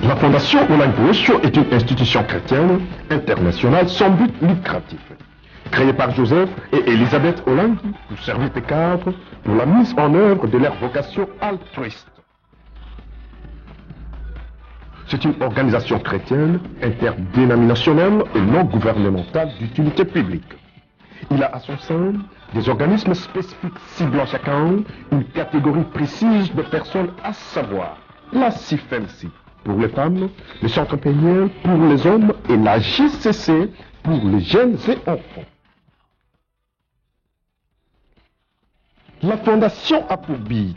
La Fondation Olympus est une institution chrétienne internationale sans but lucratif, créée par Joseph et Elisabeth Olangi pour servir de cadre pour la mise en œuvre de leur vocation altruiste. C'est une organisation chrétienne interdénominationnelle et non gouvernementale d'utilité publique. Il a à son sein des organismes spécifiques ciblant chacun une catégorie précise de personnes, à savoir la CIFEMC pour les femmes, le Centre Péniel pour les hommes et la JCC pour les jeunes et enfants. La Fondation a pour but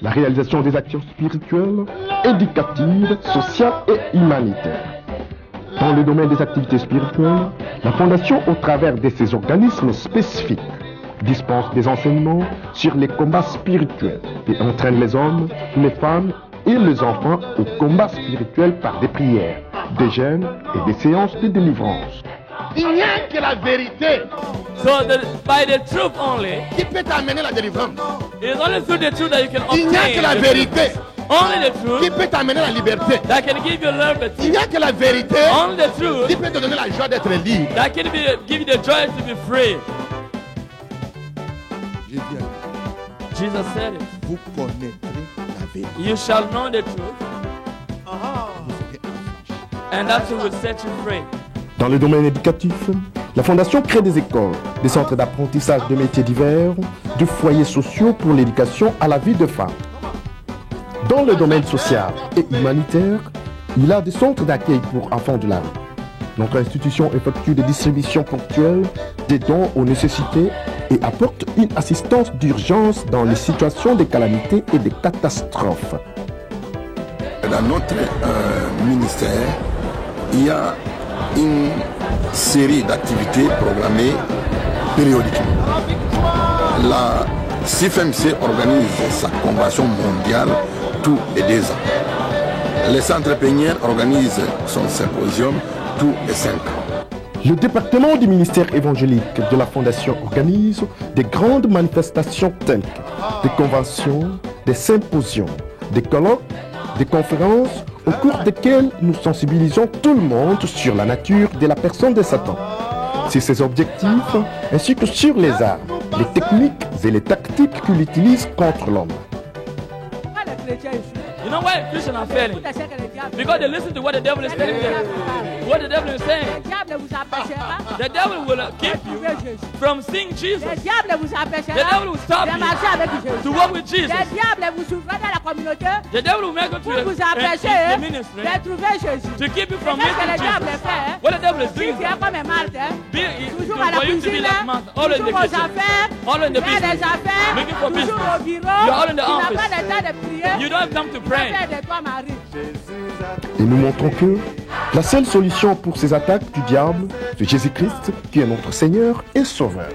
la réalisation des actions spirituelles, éducatives, sociales et humanitaires. Dans le domaine des activités spirituelles, la Fondation, au travers de ses organismes spécifiques, dispense des enseignements sur les combats spirituels et entraîne les hommes, les femmes et les enfants au combat spirituel par des prières, des jeûnes et des séances de délivrance. Il n'y a que la vérité. So by the truth only, qui peut t'amener la délivrance. it is only through the truth that you can obtain. Il n'y a que la the vérité. truth. Only the truth Qui peut t'amener la liberté. that can give you liberty. Il n'y a que la vérité. Only the Qui truth peut te donner la joie d'être libre. that can give you the joy to be free. Jésus a dit, Jesus said it. vous connaîtrez la vérité. You shall know the truth, Vous serez affranchis. and that will set you free. Dans le domaine éducatif, la Fondation crée des écoles, des centres d'apprentissage de métiers divers, de foyers sociaux pour l'éducation à la vie de femmes. Dans le domaine social et humanitaire, il a des centres d'accueil pour enfants de la rue. Notre institution effectue des distributions ponctuelles, des dons aux nécessités et apporte une assistance d'urgence dans les situations de calamités et de catastrophes. Dans notre ministère, il y a une série d'activités programmées périodiquement. La CIFMC organise sa convention mondiale tous les 2 ans. Le Centre Péniel organise son symposium tous les 5 ans. Le département du ministère évangélique de la Fondation organise des grandes manifestations telles que des conventions, des symposiums, des colloques, des conférences au cours desquelles nous sensibilisons tout le monde sur la nature de la personne de Satan, sur ses objectifs, ainsi que sur les armes, les techniques et les tactiques qu'il utilise contre l'homme. You know why Christians are failing? Because they listen to what the devil is telling them. What the devil is saying. The devil will keep you from seeing Jesus. The devil will stop you to walk with Jesus. The devil will make you to the ministry to keep you from meeting Jesus. What the devil is doing is for you to be like Martha, all in the kitchen, all in the business, looking for business. You're all in the office. You don't have time to pray. Et nous montrons que la seule solution pour ces attaques du diable, c'est Jésus-Christ qui est notre Seigneur et Sauveur.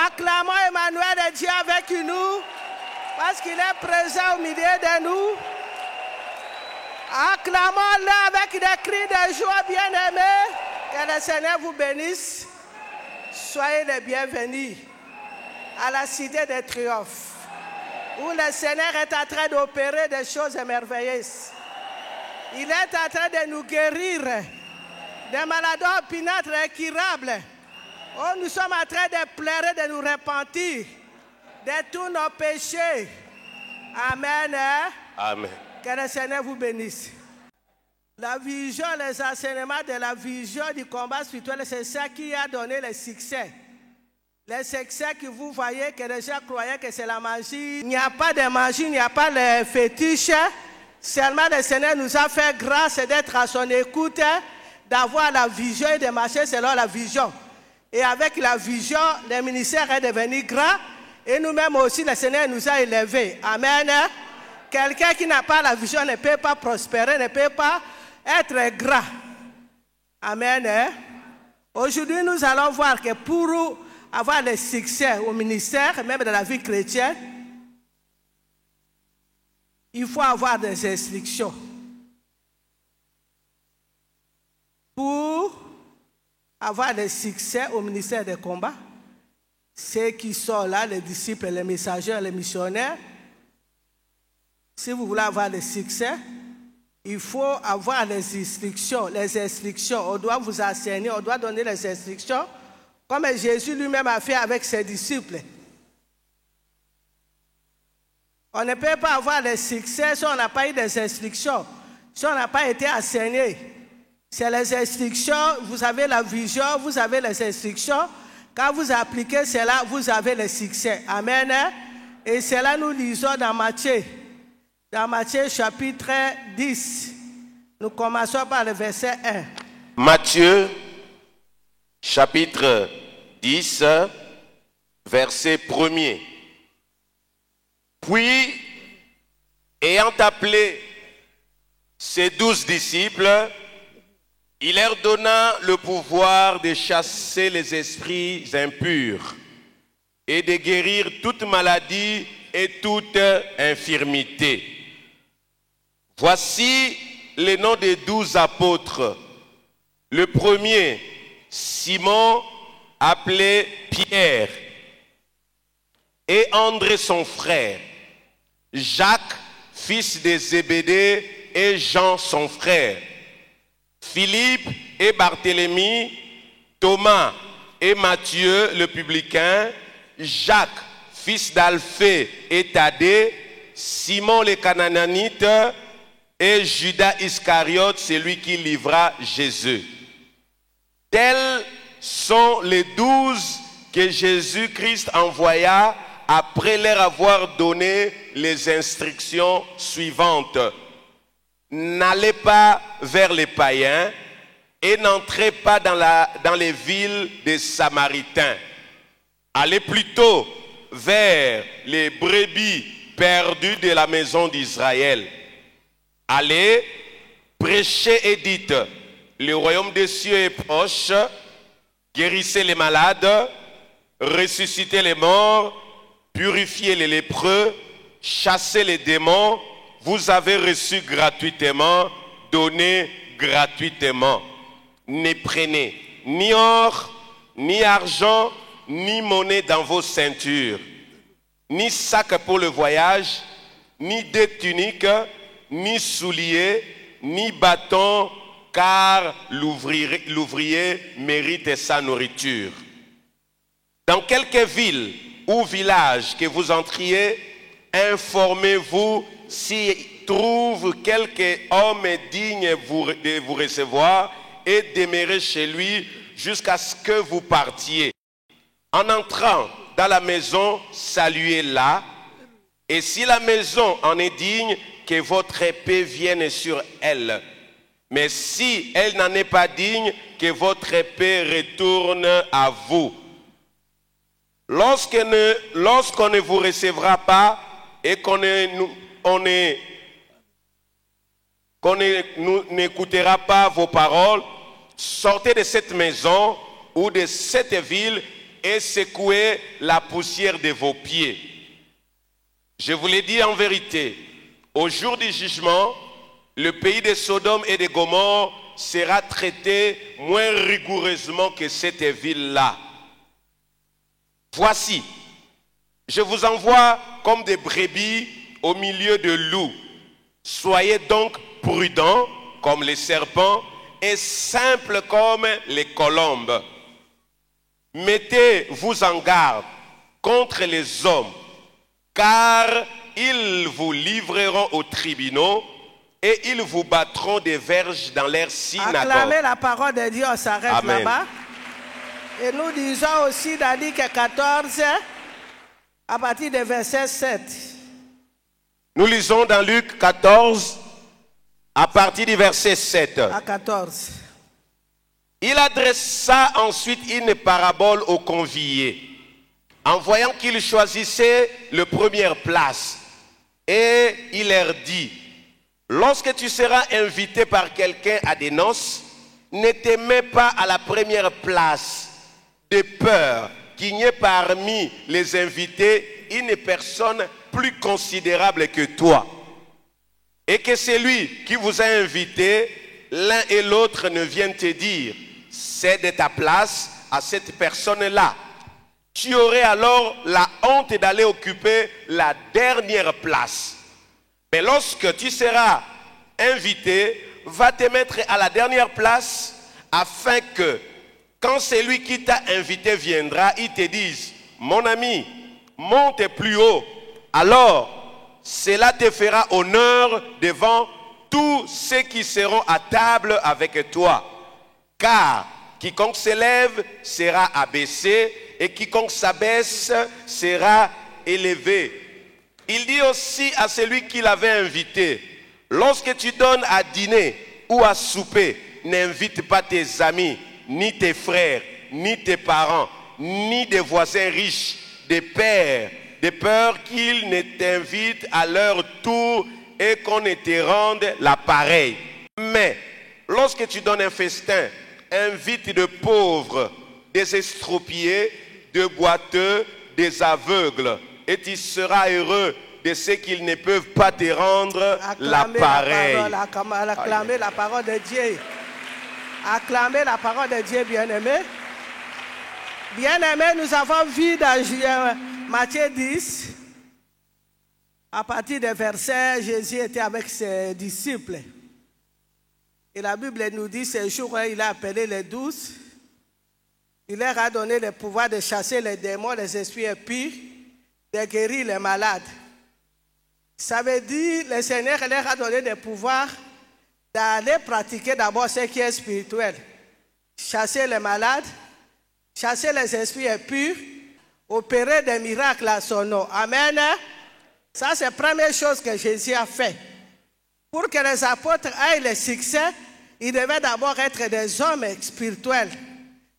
Acclamons Emmanuel de Dieu avec nous, parce qu'il est présent au milieu de nous. Acclamons-le avec des cris de joie, bien-aimés. Que le Seigneur vous bénisse. Soyez les bienvenus à la cité des triomphes, où le Seigneur est en train d'opérer des choses merveilleuses. Il est en train de nous guérir des maladies opiniâtres incurables. Oh, nous sommes en train de pleurer, de nous repentir de tous nos péchés. Amen. Amen. Que le Seigneur vous bénisse. La vision, les enseignements de la vision du combat spirituel, c'est ça qui a donné le succès. Le succès que vous voyez, que les gens croyaient que c'est la magie. Il n'y a pas de magie, il n'y a pas de fétiche. Seulement le Seigneur nous a fait grâce d'être à son écoute, d'avoir la vision et de marcher selon la vision. Et avec la vision, le ministère est devenu grand. Et nous-mêmes aussi, le Seigneur nous a élevés. Amen. Quelqu'un qui n'a pas la vision ne peut pas prospérer, ne peut pas être grand. Amen. Aujourd'hui, nous allons voir que pour avoir le succès au ministère, même dans la vie chrétienne, il faut avoir des instructions. Pour avoir le succès au ministère des combats, ceux qui sont là, les disciples, les messagers, les missionnaires, si vous voulez avoir le succès, il faut avoir les instructions. Les instructions, on doit vous enseigner, on doit donner les instructions, comme Jésus lui-même a fait avec ses disciples. On ne peut pas avoir le succès si on n'a pas eu des instructions, si on n'a pas été enseigné. C'est les instructions, vous avez la vision, vous avez les instructions. Quand vous appliquez cela, vous avez le succès. Amen. Et cela nous lisons dans Matthieu. Dans Matthieu chapitre 10. Nous commençons par le verset 1. Matthieu chapitre 10, verset 1er. Puis, ayant appelé ses 12 disciples, il leur donna le pouvoir de chasser les esprits impurs et de guérir toute maladie et toute infirmité. Voici les noms des 12 apôtres. Le premier, Simon, appelé Pierre, et André son frère, Jacques, fils de Zébédée, et Jean son frère, Philippe et Barthélemy, Thomas et Matthieu le publicain, Jacques, fils d'Alphée et Thaddée, Simon le Canaanite et Judas Iscariote, celui qui livra Jésus. Tels sont les 12 que Jésus-Christ envoya après leur avoir donné les instructions suivantes. N'allez pas vers les païens et n'entrez pas dans les villes des Samaritains. Allez plutôt vers les brebis perdues de la maison d'Israël. Allez, prêchez et dites, le royaume des cieux est proche, guérissez les malades, ressuscitez les morts, purifiez les lépreux, chassez les démons. Vous avez reçu gratuitement, donnez gratuitement. Ne prenez ni or, ni argent, ni monnaie dans vos ceintures, ni sac pour le voyage, ni deux tuniques, ni souliers, ni bâton, car l'ouvrier mérite sa nourriture. Dans quelque ville ou village que vous entriez, informez-vous s'il trouve quelque homme digne de vous recevoir et demeurez chez lui jusqu'à ce que vous partiez. En entrant dans la maison, saluez-la. Et si la maison en est digne, que votre paix vienne sur elle. Mais si elle n'en est pas digne, que votre paix retourne à vous. Lorsqu'on ne vous recevra pas et qu'on n'écoutera pas vos paroles, sortez de cette maison ou de cette ville et secouez la poussière de vos pieds. Je vous l'ai dit en vérité, au jour du jugement, le pays de Sodome et de Gomorrhe sera traité moins rigoureusement que cette ville-là. Voici, je vous envoie comme des brebis au milieu de loups. Soyez donc prudents comme les serpents et simples comme les colombes. Mettez-vous en garde contre les hommes, car ils vous livreront aux tribunaux et ils vous battront des verges dans leurs synagogues. Acclamez la parole de Dieu, on s'arrête là-bas. Et nous disons aussi dans Luc 14, à partir du verset 7. Nous lisons dans Luc 14, à partir du verset 7. À 14. Il adressa ensuite une parabole aux conviés, en voyant qu'ils choisissaient la première place. Et il leur dit, lorsque tu seras invité par quelqu'un à des noces, ne te mets pas à la première place, de peur qu'il n'y ait parmi les invités une personne plus considérable que toi. Et que celui qui vous a invité, l'un et l'autre ne viennent te dire, cède ta place à cette personne-là. Tu aurais alors la honte d'aller occuper la dernière place. Mais lorsque tu seras invité, va te mettre à la dernière place afin que, quand celui qui t'a invité viendra, il te dise, mon ami, monte plus haut. Alors, cela te fera honneur devant tous ceux qui seront à table avec toi. Car quiconque s'élève sera abaissé et quiconque s'abaisse sera élevé. Il dit aussi à celui qui l'avait invité, lorsque tu donnes à dîner ou à souper, n'invite pas tes amis, ni tes frères, ni tes parents, ni des voisins riches, des pères, de peur qu'ils ne t'invitent à leur tour et qu'on ne te rende l'appareil. Mais lorsque tu donnes un festin, invite de pauvres, des estropiés, des boiteux, des aveugles, et tu seras heureux de ceux qu'ils ne peuvent pas te rendre l'appareil. Acclamez la parole de Dieu. Acclamez la parole de Dieu, bien-aimé. Bien-aimé, nous avons vu dans Matthieu 10, à partir des versets, Jésus était avec ses disciples. Et la Bible nous dit, ce jour, il a appelé les 12. Il leur a donné le pouvoir de chasser les démons, les esprits impurs, de guérir les malades. Ça veut dire, le Seigneur leur a donné le pouvoir d'aller pratiquer d'abord ce qui est spirituel. Chasser les malades, chasser les esprits impurs, opérer des miracles à son nom. Amen. Ça, c'est la première chose que Jésus a fait. Pour que les apôtres aient le succès, ils devaient d'abord être des hommes spirituels.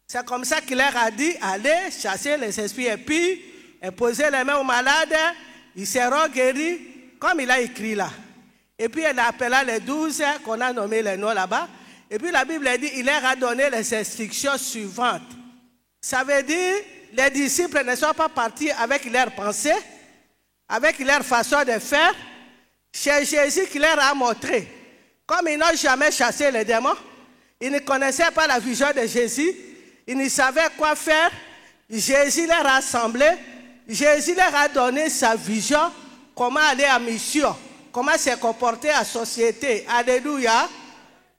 C'est comme ça qu'il leur a dit, allez chasser les esprits impurs, imposer les mains aux malades, ils seront guéris, comme il a écrit là. Et puis il appela les 12 qu'on a nommé les noms là-bas. Et puis la Bible dit, il leur a donné les instructions suivantes. Ça veut dire, les disciples ne sont pas partis avec leurs pensées, avec leur façon de faire. C'est Jésus qui leur a montré. Comme ils n'ont jamais chassé les démons, ils ne connaissaient pas la vision de Jésus, ils ne savaient quoi faire. Jésus leur a assemblé, Jésus leur a donné sa vision, comment aller en mission, comment se comporter en société. Alléluia.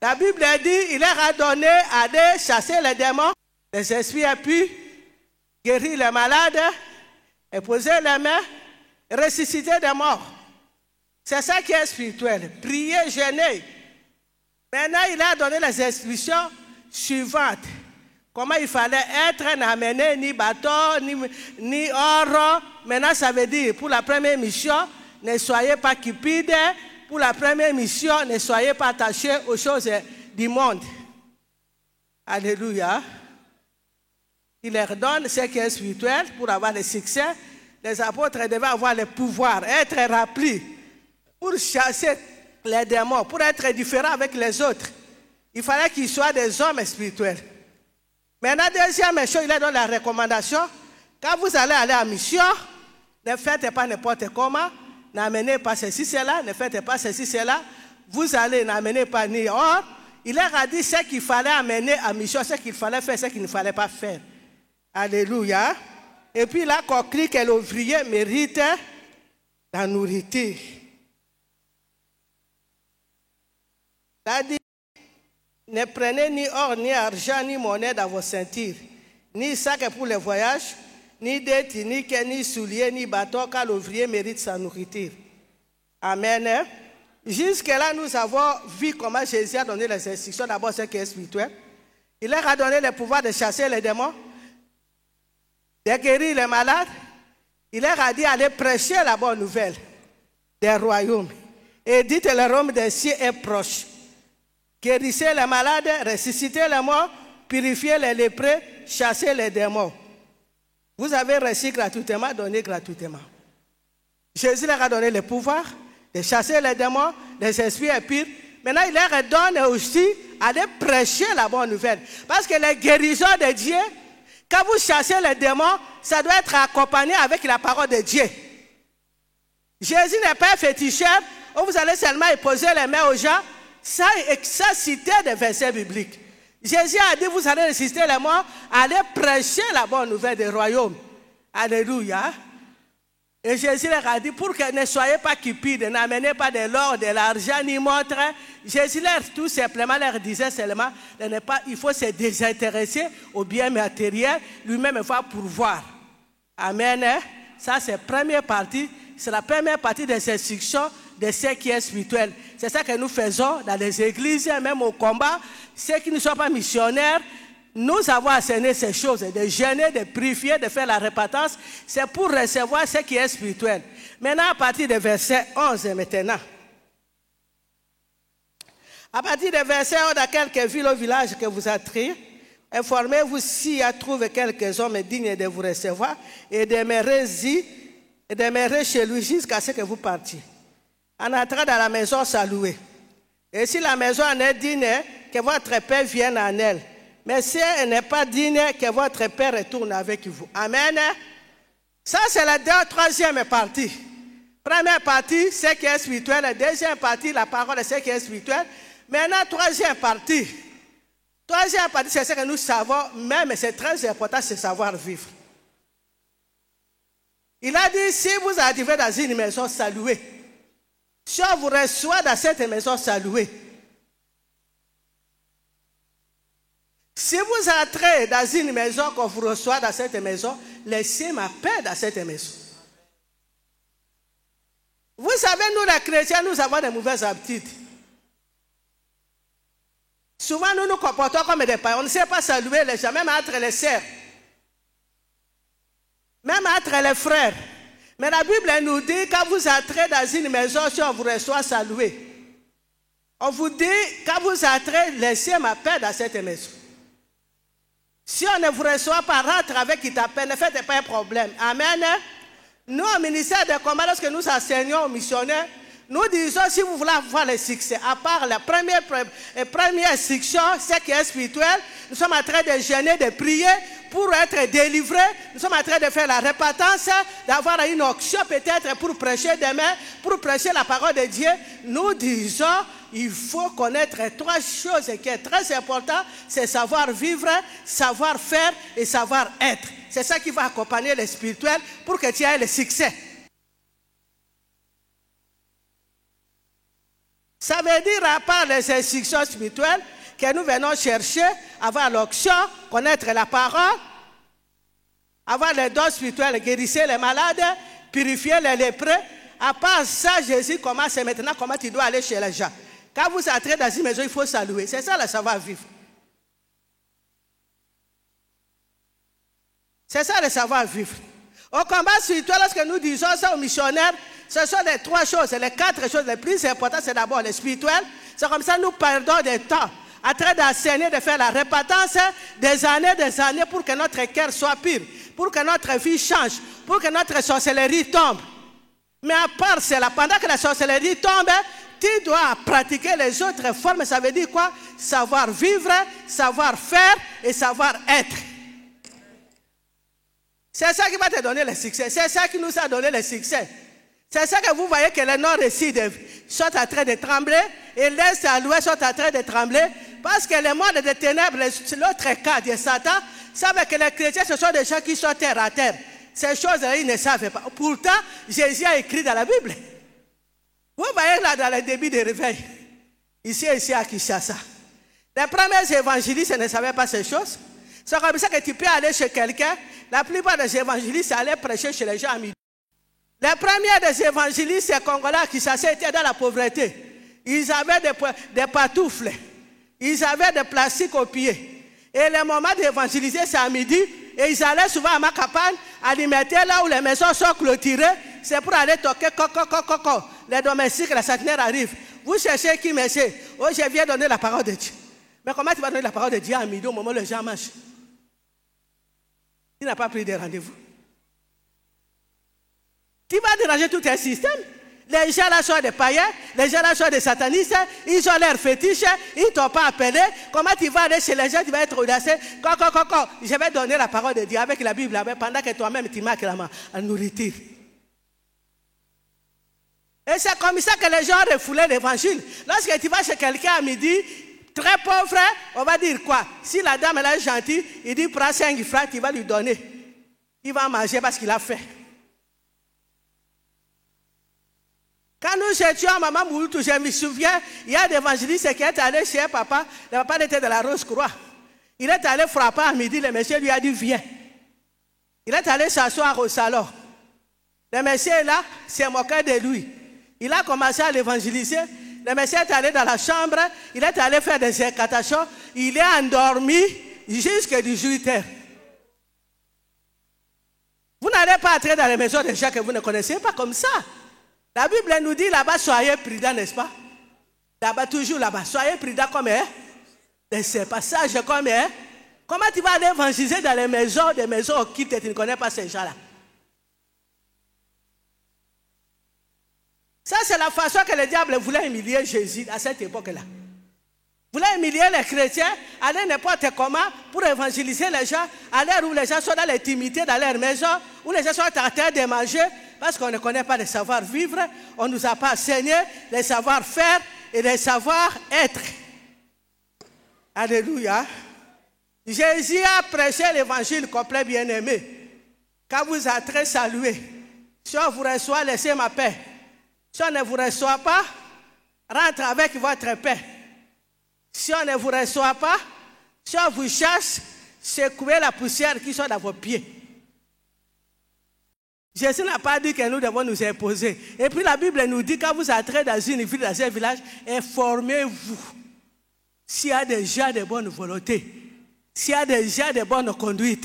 La Bible dit, il leur a donné à aller chasser les démons, les esprits impurs, guérir les malades, imposer les mains, ressusciter des morts. C'est ça qui est spirituel. Prier, jeûner. Maintenant, il a donné les instructions suivantes. Comment il fallait être, n'amener ni bateau, ni or. Maintenant, ça veut dire, pour la première mission, ne soyez pas cupides. Pour la première mission, ne soyez pas attachés aux choses du monde. Alléluia. Il leur donne ce qui est spirituel pour avoir le succès. Les apôtres devaient avoir le pouvoir, être remplis pour chasser les démons, pour être différents avec les autres. Il fallait qu'ils soient des hommes spirituels. Maintenant, deuxième chose, il leur donne la recommandation. Quand vous allez en mission, ne faites pas n'importe comment, n'amenez pas ceci, cela, ne faites pas ceci, cela. Vous allez n'amener pas ni or. Il leur a dit ce qu'il fallait amener en mission, ce qu'il fallait faire, ce qu'il ne fallait pas faire. Alléluia. Et puis là, conclut que l'ouvrier mérite la nourriture. Ne prenez ni or, ni argent, ni monnaie dans vos ceintures, ni sac pour le voyage, ni dette, ni quai, ni souliers, ni bâton, car l'ouvrier mérite sa nourriture. Amen. Jusque-là, nous avons vu comment Jésus a donné les instructions. D'abord, ce qui est spirituel. Il leur a donné le pouvoir de chasser les démons, de guérir les malades. Il leur a dit d'aller prêcher la bonne nouvelle des royaumes. Et dites que le royaume des cieux est proche. Guérissez les malades, ressuscitez les morts, purifiez les lépreux, chassez les démons. Vous avez reçu gratuitement, donné gratuitement. Jésus leur a donné le pouvoir de chasser les démons, les esprits impurs. Maintenant, il leur donne aussi d'aller prêcher la bonne nouvelle. Parce que les guérisons de Dieu, quand vous chassez les démons, ça doit être accompagné avec la parole de Dieu. Jésus n'est pas un féticheur où vous allez seulement poser les mains aux gens. Ça citait des versets bibliques. Jésus a dit, vous allez résister les morts, allez prêcher la bonne nouvelle des royaumes. Alléluia. Et Jésus leur a dit, pour que ne soyez pas cupides, n'amenez pas de l'or, de l'argent, ni montre. Jésus leur, tout simplement, leur disait seulement, il faut se désintéresser aux biens matériels, lui-même il va pourvoir. Amen. Ça, c'est la première partie. C'est la première partie des instructions de ce qui est spirituel. C'est ça que nous faisons dans les églises, même au combat. Ceux qui ne sont pas missionnaires, nous avons enseigné ces choses, de jeûner, de prier, de faire la repentance. C'est pour recevoir ce qui est spirituel. Maintenant, à partir du verset 11, maintenant. À partir du verset 11, dans quelques villes ou villages que vous attirez, informez-vous s'il y a trouvé quelques hommes dignes de vous recevoir et demeurez chez lui jusqu'à ce que vous partiez. En entrant dans la maison, saluez. Et si la maison en est digne, que votre Père vienne en elle. Mais si elle n'est pas digne, que votre Père retourne avec vous. Amen. Ça, c'est la troisième partie. Première partie, ce qui est spirituel. La deuxième partie, la parole de ce qui est spirituel. Maintenant, troisième partie. Troisième partie, c'est ce que nous savons, même c'est très important, c'est savoir vivre. Il a dit, si vous arrivez dans une maison, saluez. Si on vous reçoit dans cette maison, saluez. Si vous entrez dans une maison qu'on vous reçoit dans cette maison, laissez ma paix dans cette maison. Vous savez, nous les chrétiens, nous avons de mauvaises habitudes. Souvent, nous nous comportons comme des païens. On ne sait pas saluer les gens, même entre les sœurs. Même entre les frères. Mais la Bible nous dit, quand vous entrez dans une maison, si on vous reçoit, saluez. On vous dit, quand vous entrez, laissez ma paix dans cette maison. Si on ne vous reçoit pas, rentre avec qui t'appelle, ne faites pas un problème. Amen. Nous, au ministère de combat, lorsque nous enseignons aux missionnaires, nous disons, si vous voulez avoir le succès, à part la première instruction, ce qui est spirituel, nous sommes en train de jeûner, de prier pour être délivrés. Nous sommes en train de faire la repentance, d'avoir une onction peut-être pour prêcher demain, pour prêcher la parole de Dieu. Nous disons, il faut connaître trois choses qui sont très importantes, c'est savoir vivre, savoir faire et savoir être. C'est ça qui va accompagner le spirituel pour que tu aies le succès. Ça veut dire, à part les instructions spirituelles, que nous venons chercher, avoir l'onction, connaître la parole, avoir les dons spirituels, guérir les malades, purifier les lépreux. À part ça, Jésus commence maintenant comment tu dois aller chez les gens. Quand vous entrez dans une maison, il faut saluer. C'est ça le savoir-vivre. C'est ça le savoir-vivre. Au combat spirituel, lorsque nous disons ça aux missionnaires, ce sont les trois choses, les quatre choses les plus importantes. C'est d'abord le spirituel. C'est comme ça que nous perdons du temps en train d'enseigner, de faire la repentance des années pour que notre cœur soit pur, pour que notre vie change, pour que notre sorcellerie tombe. Mais à part cela, pendant que la sorcellerie tombe, tu dois pratiquer les autres formes. Ça veut dire quoi? Savoir vivre, savoir faire et savoir être. C'est ça qui va te donner le succès. C'est ça qui nous a donné le succès. C'est ça que vous voyez que les non-récits sont en train de trembler et l'Est à l'Ouest sont en train de trembler parce que le monde des ténèbres, l'autre cas de Satan, savent que les chrétiens, ce sont des gens qui sont terre à terre. Ces choses-là, ils ne savent pas. Pourtant, Jésus a écrit dans la Bible. Vous voyez là dans le début des réveils, ici à Kinshasa, Les premiers évangélistes ne savaient pas ces choses. C'est comme ça que tu peux aller chez quelqu'un. La plupart des évangélistes allaient prêcher chez les gens à midi. Les premiers des évangélistes congolais qui s'étaient dans la pauvreté. Ils avaient des pantoufles. Ils avaient des plastiques aux pieds. Et le moment d'évangéliser, c'est à midi. Et ils allaient souvent à Macapane, alimenter là où les maisons sont clôturées. C'est pour aller toquer coco. Les domestiques, les centenaires arrivent. Vous cherchez qui, monsieur? Oh, je viens donner la parole de Dieu. Mais comment tu vas donner la parole de Dieu à midi au moment où les gens mangent? Tu n'as pas pris de rendez-vous. Tu vas déranger tout un système. Les gens là sont des païens, les gens là sont des satanistes, ils ont l'air fétiches, ils ne t'ont pas appelé. Comment tu vas aller chez les gens, tu vas être audacieux? Je vais donner la parole de Dieu avec la Bible, pendant que toi-même tu marques la nourriture. Et c'est comme ça que les gens ont refoulé l'évangile. Lorsque tu vas chez quelqu'un à midi, très pauvre, on va dire quoi? Si la dame elle est gentille, il dit prends 5 francs, tu vas lui donner. Il va manger parce qu'il a faim. Quand nous étions à Maman Mouloutou, je me souviens, il y a des évangélistes qui est allé chez papa. Le papa était de la Rose-Croix. Il est allé frapper à midi, le monsieur lui a dit viens. Il est allé s'asseoir au salon. Le monsieur là, s'est moqué de lui. Il a commencé à l'évangéliser. Le monsieur est allé dans la chambre, il est allé faire des incantations. Il est endormi jusqu'à 18h. Vous n'allez pas entrer dans les maisons des gens que vous ne connaissez pas comme ça. La Bible nous dit là-bas, soyez prudents, n'est-ce pas? Là-bas, toujours là-bas, soyez prudents comme des passages comme Comment tu vas aller évangéliser dans les maisons, des maisons occultes et tu ne connais pas ces gens-là? Ça, c'est la façon que le diable voulait humilier Jésus à cette époque-là. Il voulait humilier les chrétiens, aller n'importe comment pour évangéliser les gens, à l'heure où les gens sont dans l'intimité, dans leur maison, où les gens sont en train de manger, parce qu'on ne connaît pas le savoir-vivre, on ne nous a pas enseigné le savoir-faire et le savoir-être. Alléluia. Jésus a prêché l'évangile complet, bien-aimé. Quand vous entrez, saluez. Si on vous reçoit, laissez ma paix. Si on ne vous reçoit pas, rentre avec votre paix. Si on ne vous reçoit pas, si on vous chasse, secouez la poussière qui sont dans vos pieds. Jésus n'a pas dit que nous devons nous imposer. Et puis la Bible nous dit, quand vous entrez dans une ville, dans un village, informez-vous. S'il y a des gens de bonne volonté, s'il y a des gens de bonne conduite,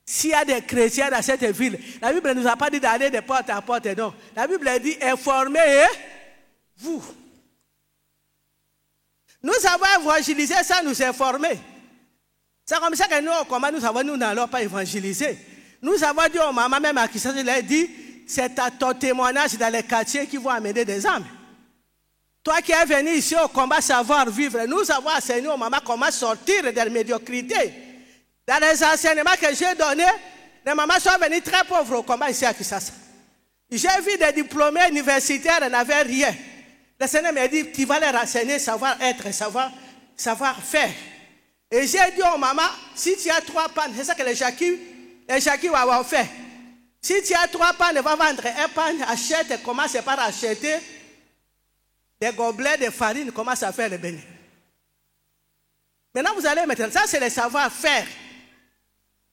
s'il y a des chrétiens dans cette ville, la Bible ne nous a pas dit d'aller de porte à porte, non. La Bible dit, informez-vous. Nous avons évangélisé sans nous informer. C'est comme ça que nous n'allons pas évangéliser. Nous avons dit aux mamans, même à qui ça, je l'ai dit, c'est à ton témoignage dans les quartiers qui vont amener des âmes. Toi qui es venu ici au combat savoir vivre, nous avons enseigné aux mamans comment sortir de la médiocrité. Dans les enseignements que j'ai donnés, les mamans sont venues très pauvres au combat ici à Kinshasa. J'ai vu des diplômés universitaires, ils n'avaient rien. Le Seigneur m'a dit, tu vas les renseigner, savoir-être, savoir-faire. Et j'ai dit aux mamans, si tu as 3 pannes, c'est ça que les Jacques vont faire. Si tu as 3 pannes, va vendre un pan, achète, commence par acheter des gobelets de farine, commence à faire le béni. Maintenant, vous allez mettre, ça c'est le savoir-faire.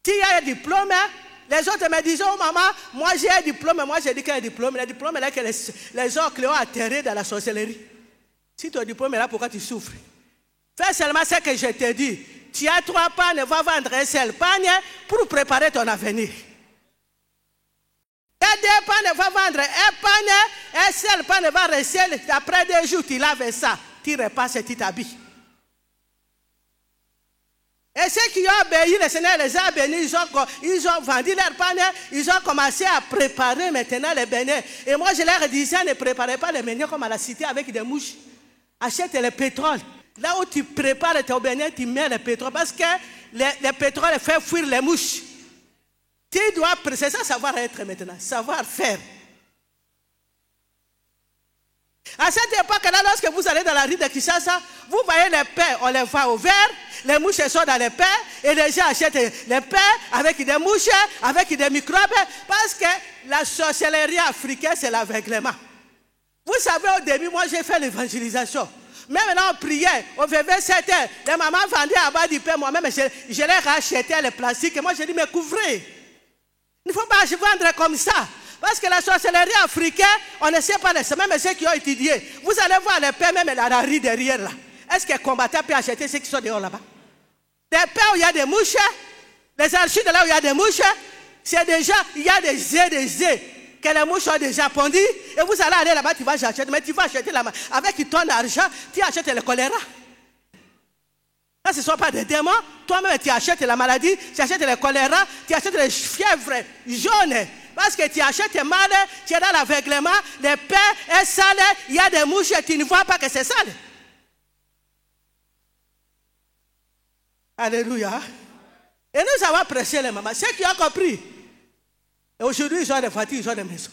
Tu as un diplôme, les autres me disent, oh maman, moi j'ai un diplôme, moi j'ai dit qu'il y a un diplôme. Le diplôme est là que les orques ont atterré dans la sorcellerie. Si ton diplôme est là, pourquoi tu souffres? Fais seulement ce que je te dis. Tu as 3 pannes, va vendre un seul panier pour préparer ton avenir. Tu as 2 pannes, va vendre un panier, un seul panier va rester. Après 2 jours, tu laves ça, tu repasses et tu t'habilles. Et ceux qui ont obéi, le Seigneur les a bénis, ils ont vendu leur panier, ils ont commencé à préparer maintenant les beignets. Et moi je leur disais, ne préparez pas les beignets comme à la cité avec des mouches. Achète le pétrole. Là où tu prépares tes beignets, tu mets le pétrole. Parce que le pétrole fait fuir les mouches. Tu dois, c'est ça savoir-être maintenant, savoir-faire. À cette époque-là, lorsque vous allez dans la rue de Kinshasa, vous voyez les pains, on les voit au vert, les mouches sont dans les pains, et les gens achètent les pains avec des mouches, avec des microbes, parce que la sorcellerie africaine, c'est l'aveuglement. Vous savez, au début, moi, j'ai fait l'évangélisation. Même maintenant, on priait, on vivait 7 heures. Les mamans vendaient à bas du pain. Moi-même, je les rachetais les plastiques. Et moi, j'ai dit, mais couvrez. Il ne faut pas vendre comme ça. Parce que la sorcellerie africaine, on ne sait pas, même ceux qui ont étudié. Vous allez voir les pains, même la rue derrière là. Est-ce que les combattants peuvent acheter ceux qui sont dehors là-bas? Des pains où il y a des mouches, les archives de là où il y a des mouches, c'est déjà, il y a des œufs que les mouches ont déjà pondus. Et vous allez aller là-bas, tu vas acheter, mais tu vas acheter là-bas. Avec ton argent, tu achètes le choléra. Là, ce ne sont pas des démons. Toi-même, tu achètes la maladie, tu achètes le choléra, tu achètes les fièvres jaunes. Parce que tu achètes mal, tu es dans l'aveuglement, les pains est sale, il y a des mouches et tu ne vois pas que c'est sale. Alléluia. Et nous avons prêché les mamans. Ceux qui ont compris. Et aujourd'hui, ils ont des voitures, ils ont des maisons.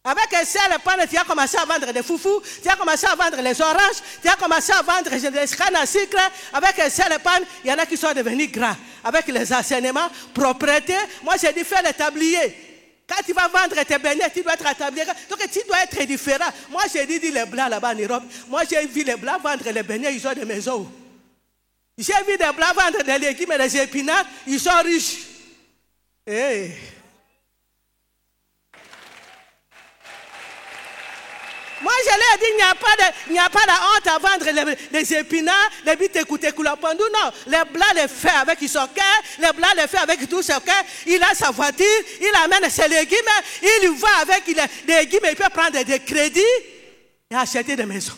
Avec un seul pan, tu as commencé à vendre des foufous, tu as commencé à vendre les oranges, tu as commencé à vendre des cannes à sucre. Avec un seul pan, il y en a qui sont devenus gras. Avec les enseignements, propreté. Moi, j'ai dit faire les tabliers. Quand tu vas vendre tes beignets, tu dois être à tablier. Donc, tu dois être différent. Moi, j'ai dit les blancs là-bas en Europe. Moi, j'ai vu les blancs vendre les beignets, ils ont des maisons. J'ai vu des blancs vendre des légumes et des épinards, ils sont riches. Hey. Moi, je l'ai dit, il n'y a pas de honte à vendre les épinards, les bites coulapandou. Non, les blancs les fait avec son cœur, les blancs les fait avec tout son cœur. Il a sa voiture, il amène ses légumes, il va avec les légumes, il peut prendre des crédits et acheter des maisons.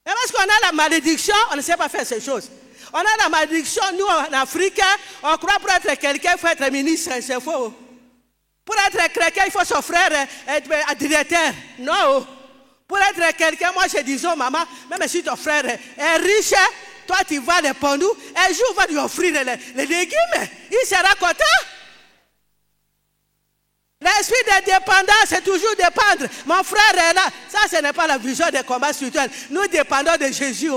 Et parce qu'on a la malédiction, on ne sait pas faire ces choses. On a la malédiction, nous en Afrique, on croit pour être quelqu'un, il faut être ministre, c'est faux. Pour être quelqu'un, il faut son frère être directeur. Non. Pour être quelqu'un, moi je dis aux maman, même si ton frère est riche, toi tu vas les pendous, un jour on va lui offrir les légumes, il sera content. L'esprit de dépendance, c'est toujours dépendre. Mon frère est là. Ça, ce n'est pas la vision des combats spirituels. Nous dépendons de Jésus.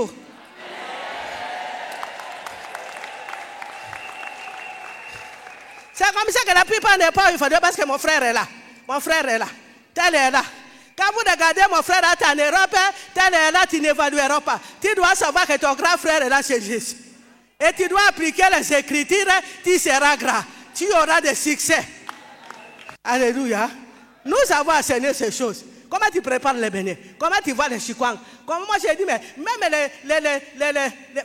C'est comme ça que la plupart n'est pas il faut dire parce que mon frère est là. Mon frère est là. Tel est là. Quand vous regardez mon frère est en Europe, tel est là, tu n'évalueras pas. Tu dois savoir que ton grand frère est là chez Jésus. Et tu dois appliquer les Écritures, tu seras grand. Tu auras des succès. Alléluia. Nous avons enseigné ces choses. Comment tu prépares les beignets? Comment tu vois les chikwang? Comme moi j'ai dit, mais même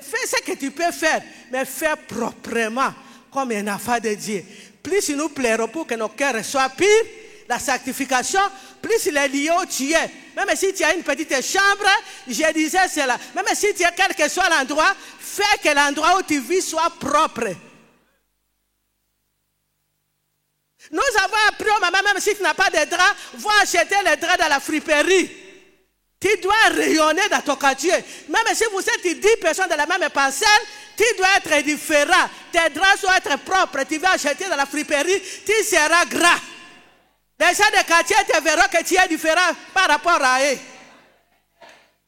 fais ce que tu peux faire, mais fais proprement. Comme un enfant de Dieu. Plus il nous plaira pour que nos cœurs soient purs, la sanctification, plus il est lié où tu es. Même si tu as une petite chambre, je disais cela. Même si tu as quel que soit l'endroit, fais que l'endroit où tu vis soit propre. Nous avons appris aux mamans, même si tu n'as pas de draps, va acheter les draps dans la friperie. Tu dois rayonner dans ton quartier. Même si vous êtes 10 personnes de la même parcelle, tu dois être différent. Tes draps doivent être propres. Tu vas acheter dans la friperie, tu seras gras. Les gens de quartier te verront que tu es différent par rapport à eux.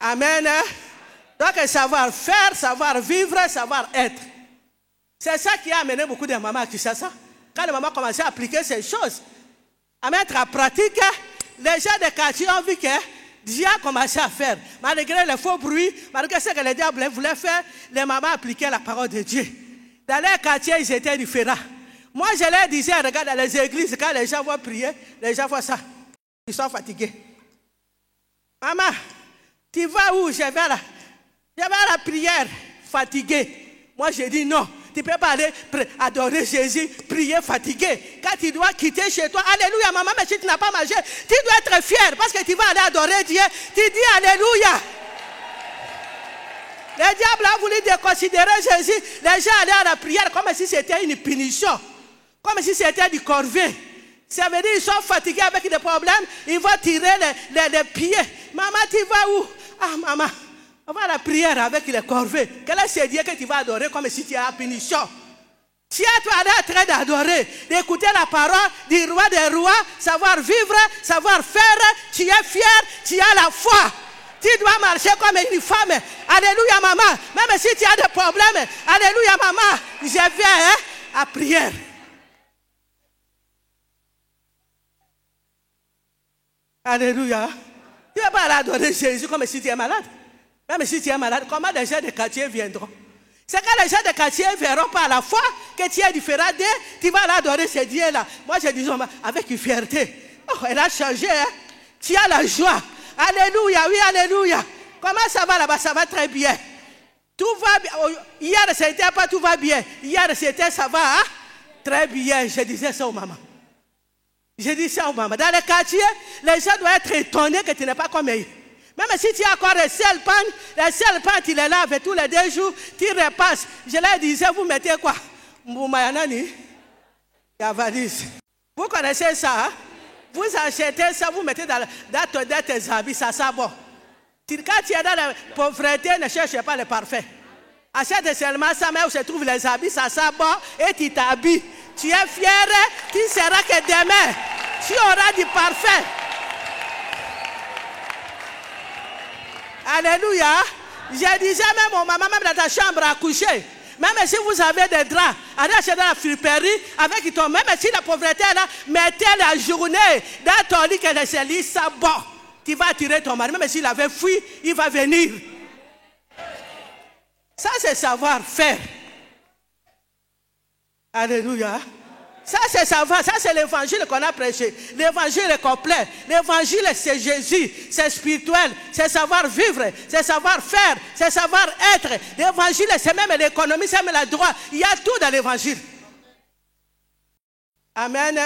Amen. Donc, savoir faire, savoir vivre, savoir être. C'est ça qui a amené beaucoup de mamans à Kinshasa. Quand les mamans commençaient à appliquer ces choses, à mettre en pratique, les gens de quartier ont vu que Dieu a commencé à faire. Malgré les faux bruits, malgré ce que les diables voulaient faire, les mamans appliquaient la parole de Dieu. Dans les quartiers, ils étaient différents. Moi, je leur disais, regarde, dans les églises, quand les gens vont prier, les gens voient ça. Ils sont fatigués. Maman, tu vas où? Je vais à la prière, fatigué. Moi, je dis non. Tu ne peux pas aller adorer Jésus, prier fatigué. Quand tu dois quitter chez toi, alléluia, maman, mais si tu n'as pas mangé, tu dois être fier parce que tu vas aller adorer Dieu. Tu dis alléluia. Le diable a voulu déconsidérer Jésus. Les gens allaient à la prière comme si c'était une punition. Comme si c'était du corvée. Ça veut dire qu'ils sont fatigués avec des problèmes. Ils vont tirer les pieds. Maman, tu vas où? Ah, maman. On va à la prière avec les corvées. Quel est ce Dieu que tu vas adorer comme si tu es à punition? Tu es toi en train d'adorer, d'écouter la parole du roi des rois, savoir vivre, savoir faire. Tu es fier, tu as la foi. Tu dois marcher comme une femme. Alléluia, maman. Même si tu as des problèmes, alléluia, maman. Je viens à prière. Alléluia. Tu ne vas pas aller adorer Jésus comme si tu es malade. Même si tu es malade, comment les gens de quartier viendront? C'est quand les gens de quartier ne verront pas à la fois que tu es différent d'eux, tu vas aller adorer ce Dieu-là. Moi, je dis avec une fierté. Oh, elle a changé, hein? Tu as la joie. Alléluia, oui, alléluia. Comment ça va là-bas? Ça va très bien. Tout va bien. Hier, c'était pas tout va bien. Hier, c'était ça va, hein? Très bien. Je disais ça aux mamans. Je dis ça aux mamans. Dans les quartiers, les gens doivent être étonnés que tu n'es pas comme eux. Même si tu as encore le sel pan, il est là avec tous les 2 jours, tu repasses. Je leur disais, vous mettez quoi? Mboumayanani, valise. Vous connaissez ça, hein? Vous achetez ça, vous mettez dans tes habits, ça sent bon. Quand tu es dans la pauvreté, ne cherche pas le parfait. Achète seulement ça, mais où se trouvent les habits, ça sent bon, et tu t'habilles. Tu es fier, tu seras que demain, tu auras du parfait. Alléluia. Je disais même aux mamans, même dans ta chambre à coucher, même si vous avez des draps, allez acheter dans la friperie avec ton, même si la pauvreté est là, mettez la journée dans ton lit que les lits sont bons. Tu vas attirer ton mari, même s'il avait fui, il va venir. Ça, c'est savoir faire. Alléluia. Ça, c'est savoir. Ça, c'est l'évangile qu'on a prêché. L'évangile est complet. L'évangile, c'est Jésus. C'est spirituel. C'est savoir vivre. C'est savoir faire. C'est savoir être. L'évangile, c'est même l'économie, c'est même la droit. Il y a tout dans l'évangile. Amen.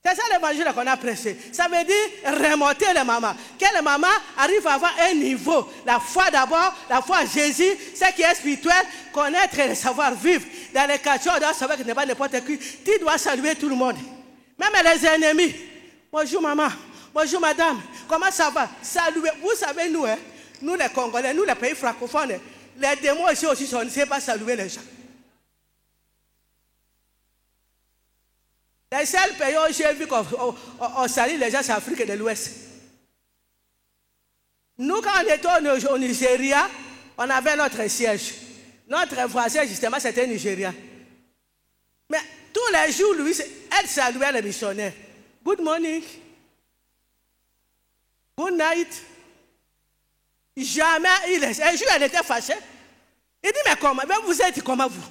C'est ça l'évangile qu'on a prêché. Ça veut dire remonter les mamans. Que les mamans arrivent à avoir un niveau. La foi d'abord, la foi à Jésus, ce qui est spirituel, connaître et savoir vivre. Dans les quartiers, on doit savoir que ce n'est pas n'importe qui. Tu dois saluer tout le monde. Même les ennemis. Bonjour maman, bonjour madame, comment ça va? Saluer. Vous savez, nous, hein, nous les Congolais, nous les pays francophones, les démons ici aussi, on ne sait pas saluer les gens. Les seuls pays où j'ai vu qu'on salue les gens, c'est l'Afrique de l'Ouest. Nous, quand on était au Nigeria, on avait notre siège. Notre voisin, justement, c'était Nigeria. Mais tous les jours, lui, elle saluait les missionnaires. Good morning. Good night. Jamais un jour, elle était fâchée. Il dit, mais comment? Mais vous êtes comment vous?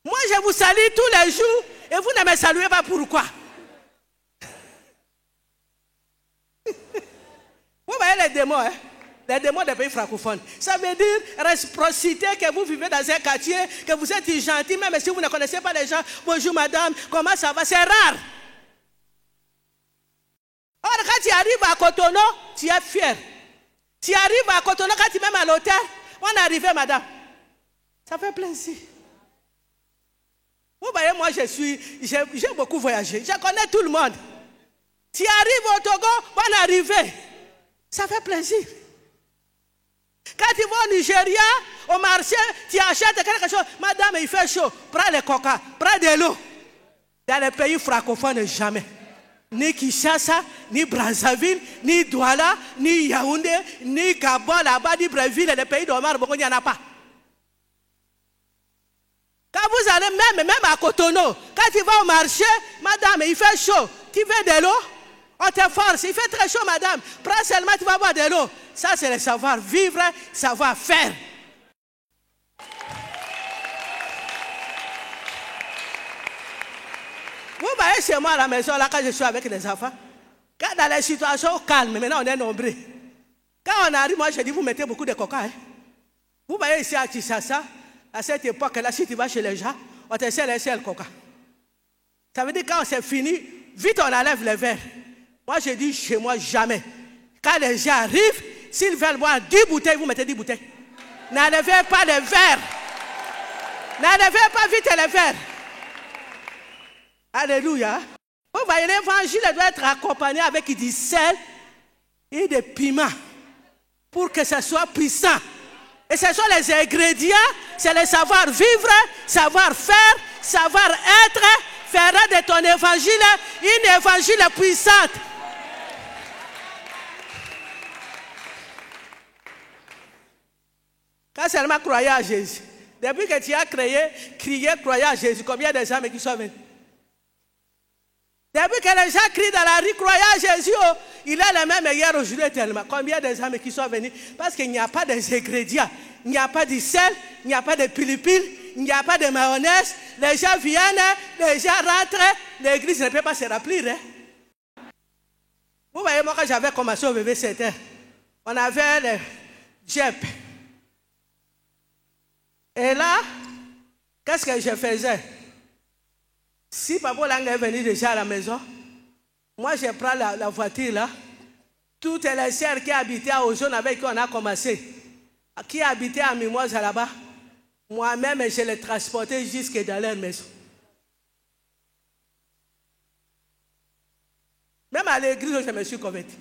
Moi, je vous salue tous les jours et vous ne me saluez pas pourquoi? Vous voyez les démons, hein? Les démons des pays francophones. Ça veut dire réciprocité, que vous vivez dans un quartier, que vous êtes gentil, même si vous ne connaissez pas les gens. Bonjour madame, comment ça va? C'est rare. Or, quand tu arrives à Cotonou, tu es fier. Tu arrives à Cotonou, quand tu es même à l'hôtel, on est arrivé madame. Ça fait plaisir. Vous voyez, moi j'ai beaucoup voyagé. Je connais tout le monde. Tu arrives au Togo, on est arrivé. Ça fait plaisir. Quand tu vas au Nigeria, au marché, tu achètes quelque chose. Madame, il fait chaud. Prends le coca, prends de l'eau. Dans les pays francophones, jamais. Ni Kinshasa, ni Brazzaville, ni Douala, ni Yaoundé, ni Gabon, là-bas, ni Breville, les pays d'Omar, il n'y en a pas. Quand vous allez même à Cotonou, quand tu vas au marché, madame, il fait chaud. Tu veux de l'eau? On te force. Il fait très chaud, madame. Prends seulement, tu vas boire de l'eau. Ça, c'est le savoir vivre, savoir faire. Vous voyez chez moi à la maison, là, quand je suis avec les enfants, quand dans les situations calmes, maintenant on est nombreux. Quand on arrive, moi je dis, vous mettez beaucoup de coca. Hein? Vous voyez ici à Kinshasa, à cette époque-là, si tu vas chez les gens, on te sert le coca. Ça veut dire quand c'est fini, vite on enlève les verres. Moi je dis chez moi jamais. Quand les gens arrivent, s'ils veulent boire 10 bouteilles, vous mettez 10 bouteilles. N'enlevez pas les verres. N'enlevez pas vite les verres. Alléluia. Vous voyez, l'évangile doit être accompagné avec du sel et des piments pour que ce soit puissant. Et ce sont les ingrédients, c'est le savoir vivre, savoir faire, savoir être, faire de ton évangile une évangile puissante. Quand seulement croyez à Jésus, depuis que tu as crié, croyez à Jésus, combien de gens qui sont venus? Depuis que les gens crient dans la rue, croyant à Jésus, oh, il est le même hier, aujourd'hui, tellement. Combien des hommes qui sont venus? Parce qu'il n'y a pas des ingrédients. Il n'y a pas de sel, il n'y a pas de pilipil, il n'y a pas de mayonnaise. Les gens viennent, les gens rentrent, l'église ne peut pas se remplir. Hein? Vous voyez, moi, quand j'avais commencé au BB7, on avait le JEP. Et là, qu'est-ce que je faisais? Si Papa Lang est venu déjà à la maison, moi je prends la voiture là. Toutes les sœurs qui habitaient à Ozone avec qui on a commencé, qui habitaient à Mimosa là-bas, moi-même je les transportais jusque dans leur maison. Même à l'église où je me suis converti,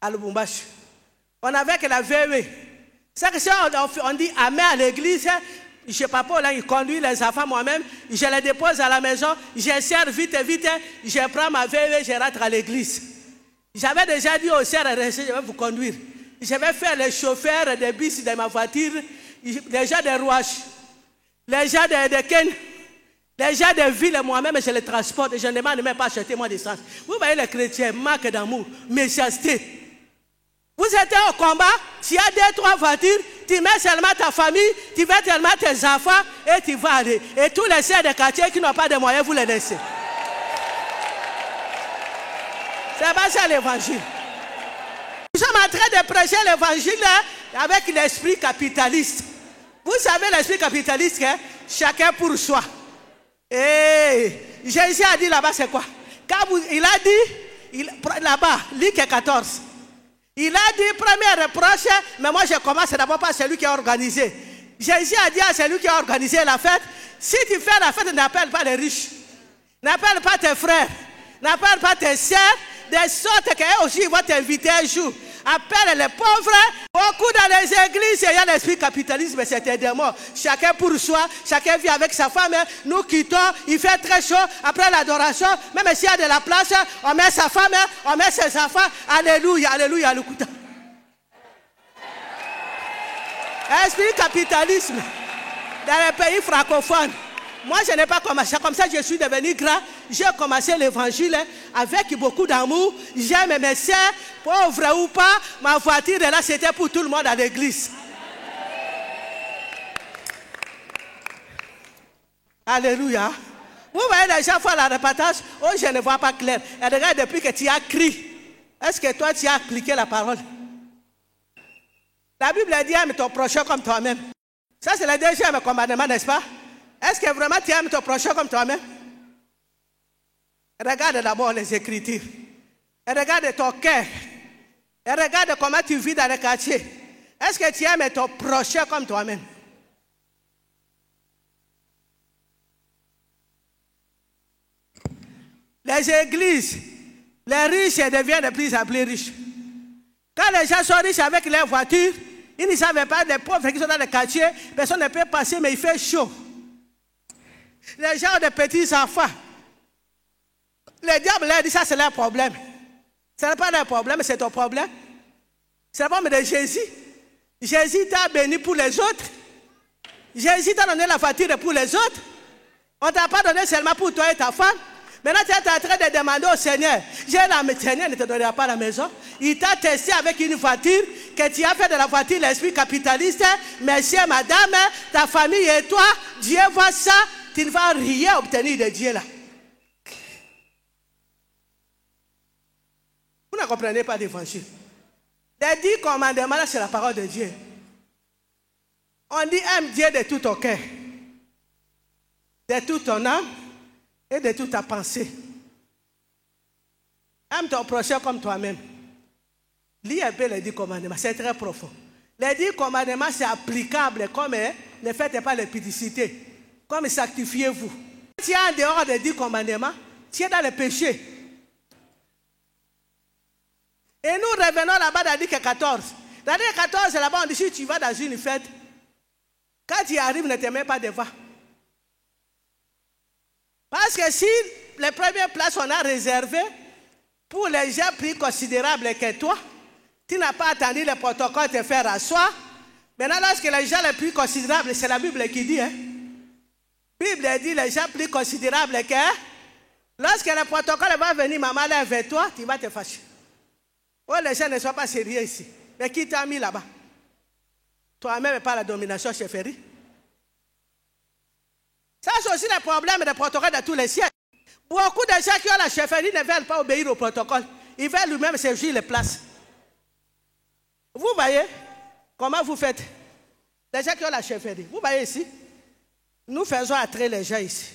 à Lubumbashi, on avait que la VE. C'est que si on dit amen à l'église, je papa là, il conduit les enfants moi-même, je les dépose à la maison, je sers vite, je prends ma VE, je rentre à l'église. J'avais déjà dit aux sœurs, je vais vous conduire. Je vais faire les chauffeurs des bus de ma voiture, les gens de Rouache, les gens de Ken, les gens de ville, moi-même, je les transporte. Je ne demande même pas acheter moi d'essence. Vous voyez les chrétiens, manque d'amour, méchanceté. Vous êtes au combat, tu as 2-3 voitures, tu mets seulement ta famille, tu mets seulement tes enfants et tu vas aller. Et tous les sœurs de quartier qui n'ont pas de moyens, vous les laissez. C'est pas ça l'évangile. Nous sommes en train de prêcher l'évangile avec l'esprit capitaliste. Vous savez l'esprit capitaliste, hein? Chacun pour soi. Et Jésus a dit là-bas, c'est quoi? Il a dit, là-bas, Luc 14. Il a dit, premier reproche, mais moi je commence d'abord par celui qui a organisé. Jésus a dit à celui qui a organisé la fête, si tu fais la fête, n'appelle pas les riches, n'appelle pas tes frères, n'appelle pas tes sœurs, de sorte qu'eux aussi vont t'inviter un jour. Appelle les pauvres. Beaucoup dans les églises, il y a l'esprit capitalisme, c'est un démon. Chacun pour soi, chacun vit avec sa femme. Nous quittons, il fait très chaud. Après l'adoration, même s'il y a de la place, on met sa femme, on met ses enfants. Alléluia, alléluia, alléluia. Esprit capitalisme dans les pays francophones. Moi, je n'ai pas commencé comme ça, je suis devenu grand. J'ai commencé l'évangile avec beaucoup d'amour. J'aime mes soeurs, pauvres ou pas. Ma voiture, là, c'était pour tout le monde à l'église. Alléluia. Vous voyez, les gens font la répétition. Oh, je ne vois pas clair. Et regarde, depuis que tu as crié, est-ce que toi, tu as appliqué la parole? La Bible dit, aime ton prochain comme toi-même. Ça, c'est le deuxième commandement, n'est-ce pas? Est-ce que vraiment tu aimes ton prochain comme toi-même? Regarde d'abord les Écritures. Et regarde ton cœur. Et regarde comment tu vis dans le quartier. Est-ce que tu aimes ton prochain comme toi-même? Les églises, les riches deviennent de plus en plus riches. Quand les gens sont riches avec leurs voitures, ils ne savent pas, les pauvres qui sont dans le quartier, personne ne peut passer, mais il fait chaud. Les gens ont des petits enfants. Le diable leur dit ça, c'est leur problème. Ce n'est pas leur problème, c'est ton problème. C'est le problème de Jésus. Jésus t'a béni pour les autres. Jésus t'a donné la voiture pour les autres. On ne t'a pas donné seulement pour toi et ta femme. Maintenant, tu es en train de demander au Seigneur. Le Seigneur ne te donnera pas la maison. Il t'a testé avec une voiture, que tu as fait de la voiture l'esprit capitaliste. Monsieur, madame, ta famille et toi, Dieu voit ça. Tu ne vas rien obtenir de Dieu là. Vous ne comprenez pas l'évangile. Les 10 commandements là, c'est la parole de Dieu. On dit aime Dieu de tout ton cœur, de toute ton âme et de toute ta pensée. Aime ton prochain comme toi-même. Lis un peu les 10 commandements, c'est très profond. Les 10 commandements, c'est applicable comme ne faites pas l'épidicité. Comme sanctifiez-vous. Si tu es en dehors des 10 commandements, tu es dans le péché. Et nous revenons là-bas dans Luc 14. Dans Luc 14, là-bas, on dit si tu vas dans une fête, quand tu arrives, ne te mets pas devant. Parce que si les premières places on a réservées pour les gens plus considérables que toi, tu n'as pas attendu le protocole de te faire asseoir. Maintenant, lorsque les gens les plus considérables, c'est la Bible qui dit, hein? La Bible dit les gens plus considérables que Lorsque le protocole va venir, maman là vers toi, tu vas te fâcher. Oh, les gens ne sont pas sérieux ici. Mais qui t'a mis là-bas? Toi-même pas la domination chefferie. Ça, c'est aussi le problème des protocoles de tous les siècles. Beaucoup de gens qui ont la chefferie ne veulent pas obéir au protocole. Ils veulent eux-mêmes saisir les places. Vous voyez comment vous faites? Les gens qui ont la chefferie. Vous voyez ici? Nous faisons attrer les gens ici.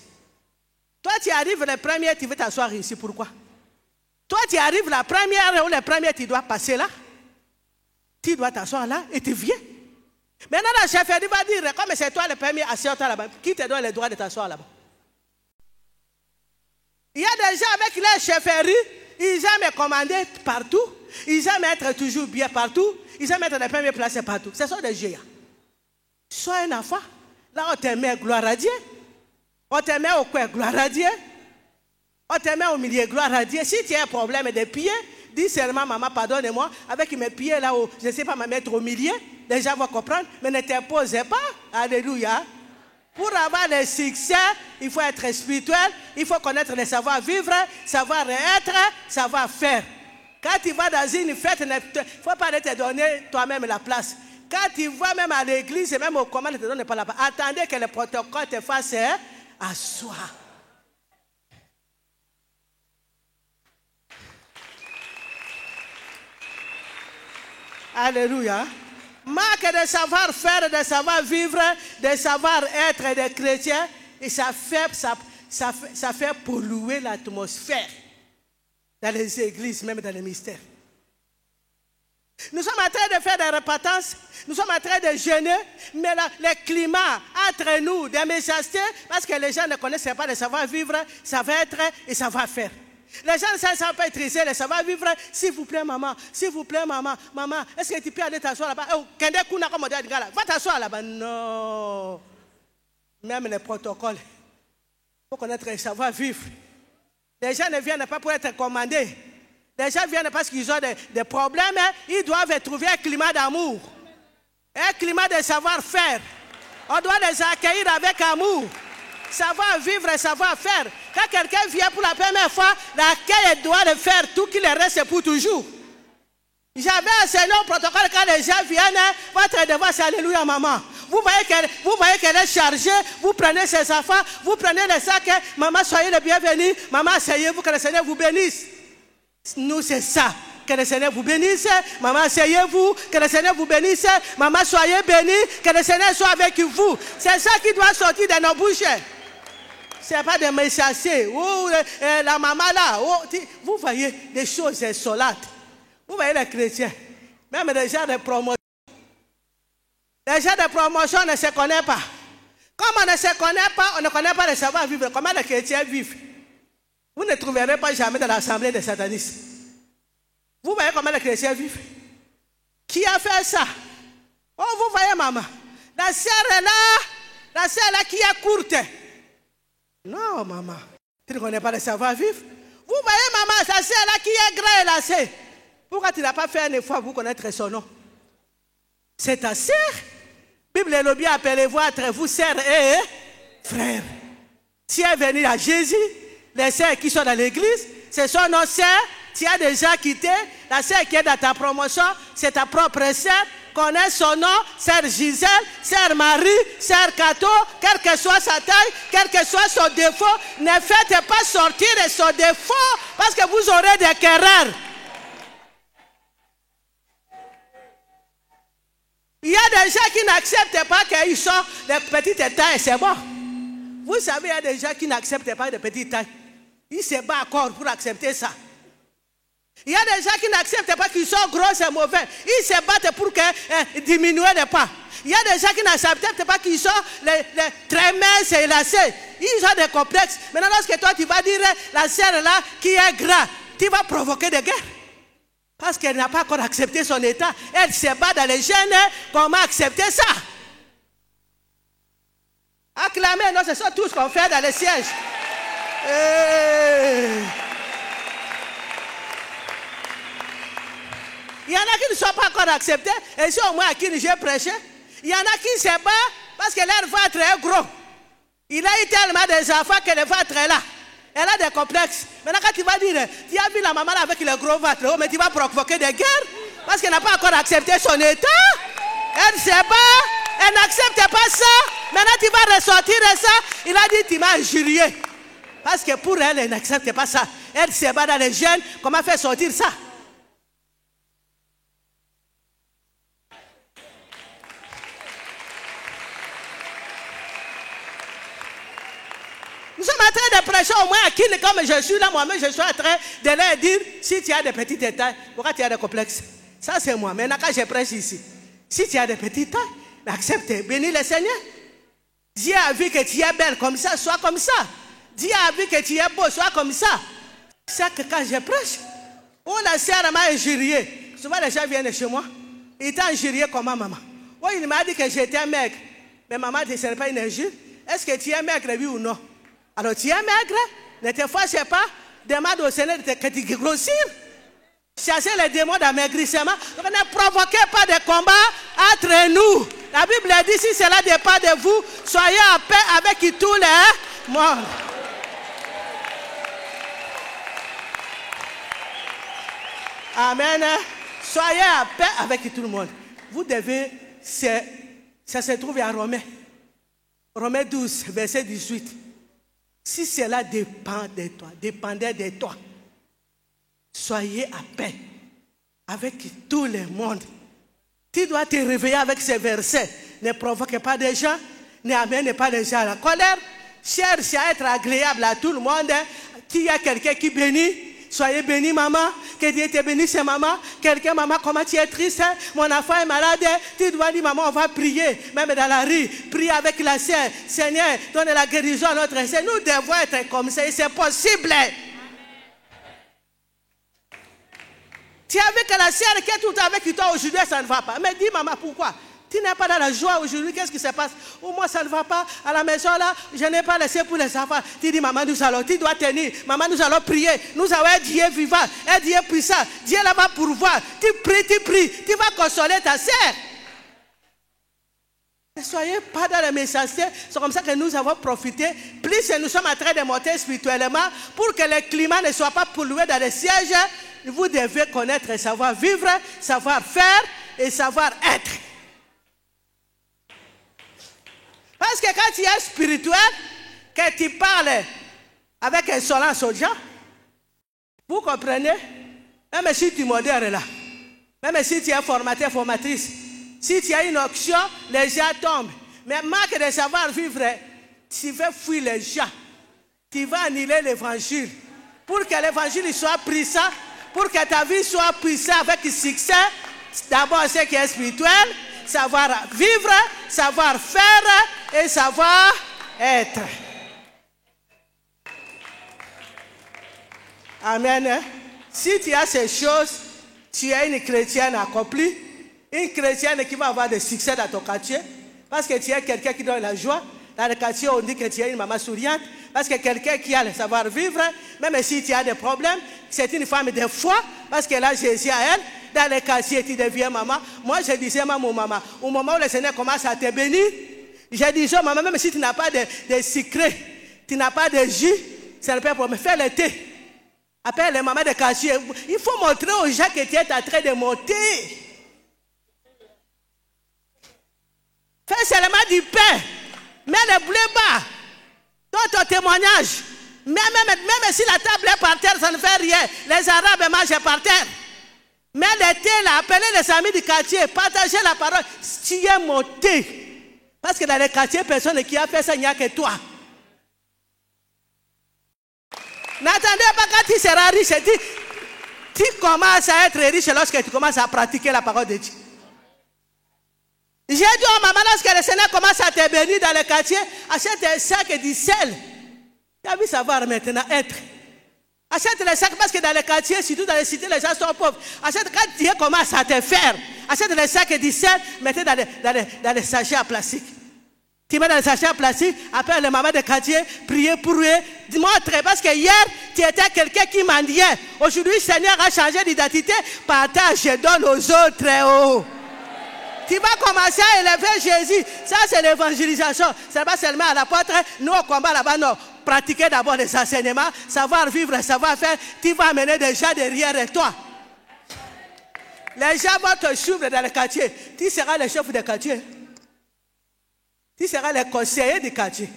Toi, tu arrives le premier, tu veux t'asseoir ici. Pourquoi? Toi, tu arrives la première ou le premier, tu dois passer là. Tu dois t'asseoir là et tu viens. Maintenant, la chefferie va dire, comme c'est toi le premier, assieds-toi là-bas. Qui te donne le droit de t'asseoir là-bas? Il y a des gens avec leur chefferie, ils aiment commander partout. Ils aiment être toujours bien partout. Ils aiment être les premières places partout. Ce sont des géants. Sois un enfant. Là, on te met gloire à Dieu. On te met au coin, gloire à Dieu. On te met au milieu, gloire à Dieu. Si tu as un problème de pieds, dis seulement, maman, pardonne-moi. Avec mes pieds là, je ne sais pas me mettre au milieu. Les gens vont comprendre. Mais ne t'imposez pas. Alléluia. Pour avoir le succès, il faut être spirituel. Il faut connaître le savoir-vivre, savoir-être, savoir-faire. Quand tu vas dans une fête, il ne faut pas te donner toi-même la place. Quand tu vas même à l'église, et même au combat, ne te donne pas la place. Attendez que le protocole te fasse asseoir. Alléluia. Marque de savoir-faire, de savoir-vivre, de savoir-être des chrétiens. Et ça fait polluer l'atmosphère dans les églises, même dans les mystères. Nous sommes en train de faire des repentances, nous sommes en train de jeûner, mais le climat entre nous, des méchancetés, parce que les gens ne connaissent pas le savoir-vivre, savoir-être et savoir-faire. Les gens ne savent pas utiliser le savoir-vivre. S'il vous plaît, maman, maman, est-ce que tu peux aller t'asseoir là-bas? Va t'asseoir là-bas. Non. Même les protocoles. Il faut connaître le savoir-vivre. Les gens ne viennent pas pour être commandés. Les gens viennent parce qu'ils ont des problèmes. Ils doivent trouver un climat d'amour. Un climat de savoir-faire. On doit les accueillir avec amour. Savoir-vivre et savoir-faire. Quand quelqu'un vient pour la première fois, l'accueil doit le faire tout qu'il reste pour toujours. J'avais enseigné au protocole quand les gens viennent, votre devoir c'est alléluia maman. Vous voyez qu'elle est chargée, vous prenez ses enfants, vous prenez les sacs, maman soyez le bienvenu, maman asseyez-vous, que le Seigneur vous bénisse. Nous c'est ça, que le Seigneur vous bénisse, maman asseyez-vous, que le Seigneur vous bénisse, maman soyez bénis, que le Seigneur soit avec vous. C'est ça qui doit sortir de nos bouches. Ce n'est pas de me chasser. Oh, la maman là. Oh, vous voyez des choses insolates. Vous voyez les chrétiens. Même les gens de promotion. Les gens de promotion ne se connaissent pas. Comme on ne se connaît pas, on ne connaît pas le savoir-vivre. Comment les chrétiens vivent. Vous ne trouverez pas jamais dans l'assemblée des satanistes. Vous voyez comment les chrétiens vivent. Qui a fait ça? Oh, vous voyez maman. La sœur là qui est courte. Non, maman. Tu ne connais pas le savoir-vivre. Vous voyez, maman, sa sœur là qui est gras et lacée. Pourquoi tu n'as pas fait un effort pour connaître son nom? C'est ta sœur. Bible et le bien, appelez-vous entre vous, sœurs et frères. Si elle est venue à Jésus, les sœurs qui sont dans l'église, ce sont nos sœurs. Tu as déjà quitté. La sœur qui est dans ta promotion, c'est ta propre sœur. Connais son nom, sœur Gisèle, sœur Marie, sœur Cato, quelle que soit sa taille, quel que soit son défaut, ne faites pas sortir de son défaut parce que vous aurez des querelles. Il y a des gens qui n'acceptent pas qu'ils sont de petites tailles, c'est bon. Vous savez, il y a des gens qui n'acceptent pas de petites tailles. Ils se battent encore pour accepter ça. Il y a des gens qui n'acceptent pas qu'ils sont gros et mauvais. Ils se battent pour diminuer les pas. Il y a des gens qui n'acceptent pas qu'ils sont très minces et lacés. Ils ont des complexes. Maintenant, lorsque toi, tu vas dire la sœur là qui est gras, tu vas provoquer des guerres. Parce qu'elle n'a pas encore accepté son état. Elle se bat dans les gènes. Comment accepter ça? Acclamez, non, ce sont tous qu'on fait dans les sièges. Il y en a qui ne sont pas encore acceptés. Et c'est au moins à qui j'ai prêché. Il y en a qui se battent parce que leur ventre est gros. Il a eu tellement des enfants que le ventre est là. Elle a des complexes. Maintenant, quand tu vas dire, tu as vu la maman là avec le gros ventre, oh, mais tu vas provoquer des guerres parce qu'elle n'a pas encore accepté son état. Elle ne sait pas, elle n'accepte pas ça. Maintenant, tu vas ressortir ça. Il a dit, tu m'as injurié. Parce que pour elle, elle n'accepte pas ça. Elle se bat dans les gènes. Comment faire sortir ça? Nous sommes en train de prêcher au moins à qui, comme je suis là, moi-même, je suis en train de leur dire, si tu as des petites tailles, pourquoi tu as des complexes? Ça, c'est moi. Maintenant, quand je prêche ici, si tu as des petites tailles, accepte, bénis le Seigneur. Dieu a vu que tu es belle comme ça, sois comme ça. Dieu a vu que tu es beau, sois comme ça. C'est que quand je prêche, oh, la sœur m'a injurié. Souvent, les gens viennent chez moi, ils t'ont injurié comment, maman? Oh, il m'a dit que j'étais maigre. Mais maman, ce n'est pas une injure. Est-ce que tu es maigre, oui ou non? Alors tu es maigre, ne te fâche pas, demande au Seigneur de te grossir. Chasser les démons d'amaigrissement. Donc ne provoquez pas de combat entre nous. La Bible dit, si cela dépend de vous, soyez en paix avec tous les morts. Amen. Soyez en paix avec tout le monde. Vous devez, ça se trouve à Romains. Romains 12, verset 18. Si cela dépend de toi, dépendait de toi, soyez en paix avec tout le monde. Tu dois te réveiller avec ces versets. Ne provoque pas des gens, n'amène pas les gens à la colère. Cherche à être agréable à tout le monde. S'il y a quelqu'un qui bénit, soyez béni, maman. Que Dieu te bénisse, maman. Quelqu'un, maman, comment tu es triste? Mon enfant est malade. Tu dois dire, maman, on va prier. Même dans la rue, prier avec la sœur. Seigneur, donne la guérison à notre sœur. Nous devons être comme ça. C'est possible. Tu as vu que la sœur qui est tout avec toi aujourd'hui, ça ne va pas. Mais dis, maman, pourquoi? Tu n'es pas dans la joie aujourd'hui, qu'est-ce qui se passe? Ou moi, ça ne va pas. À la maison, là, je n'ai pas laissé pour les enfants. Tu dis, maman, nous allons, tu dois tenir. Maman, nous allons prier. Nous avons un Dieu vivant, un Dieu puissant. Dieu là va pourvoir. Tu pries, tu vas consoler ta sœur. Ne soyez pas dans les messages. C'est comme ça que nous avons profité. Plus nous sommes en train de monter spirituellement, pour que le climat ne soit pas pollué dans les sièges, vous devez connaître et savoir vivre, savoir faire et savoir être. Parce que quand tu es spirituel, que tu parles avec insolence aux gens, vous comprenez? Même si tu modères là, même si tu es formateur, formatrice, si tu as une option, les gens tombent. Mais manque de savoir vivre, tu veux fuir les gens. Tu vas annuler l'évangile. Pour que l'évangile soit puissant, pour que ta vie soit puissante avec succès, d'abord ce qui est spirituel, savoir vivre, savoir faire et savoir être. Amen. Si tu as ces choses, tu es une chrétienne accomplie, une chrétienne qui va avoir des succès dans ton quartier, parce que tu es quelqu'un qui donne la joie. Dans le quartier, on dit que tu es une maman souriante, parce que quelqu'un qui a le savoir vivre, même si tu as des problèmes, c'est une femme de foi, parce qu'elle a Jésus à elle. Dans les quartiers, tu deviens maman. Moi, je disais, maman, au moment où le Seigneur commence à te bénir, je disais, maman, même si tu n'as pas de secret, tu n'as pas de jus, ça ne peut pas me faire le thé. Appelle les mamans de quartier. Il faut montrer aux gens que tu es en train de monter. Fais seulement du pain. Mets le blé bas. Dans ton témoignage. Même si la table est par terre, ça ne fait rien. Les Arabes mangent par terre. Mets le thé là, appelez les amis du quartier, partagez la parole. Tu es monté. Parce que dans les quartiers, personne qui a fait ça, il n'y a que toi. N'attendez pas quand tu seras riche. Tu commences à être riche lorsque tu commences à pratiquer la parole de Dieu. J'ai dit aux mamans, lorsque le Seigneur commence à te bénir dans le quartier, achète un sac du sel. Tu as vu savoir maintenant être. Achète les sacs parce que dans les quartiers, surtout dans les cités, les gens sont pauvres. Achète quand Dieu commence à te faire. Achète les sacs du sel, mettez dans les sachets en plastique. Tu mets dans les sachets en plastique, appelle les mamans de quartier, priez pour eux. Montre, parce que hier, tu étais quelqu'un qui mendiait. Aujourd'hui, le Seigneur a changé d'identité. Partage, je donne aux autres. Oh. Tu vas commencer à élever Jésus. Ça, c'est l'évangélisation. Ce n'est pas seulement à l'apôtre. Nous, au combat là-bas, non. Pratiquer d'abord les enseignements, savoir vivre, savoir faire. Tu vas amener des gens derrière toi. Les gens vont te suivre dans le quartier. Tu seras le chef du quartier. Tu seras le conseiller du quartier.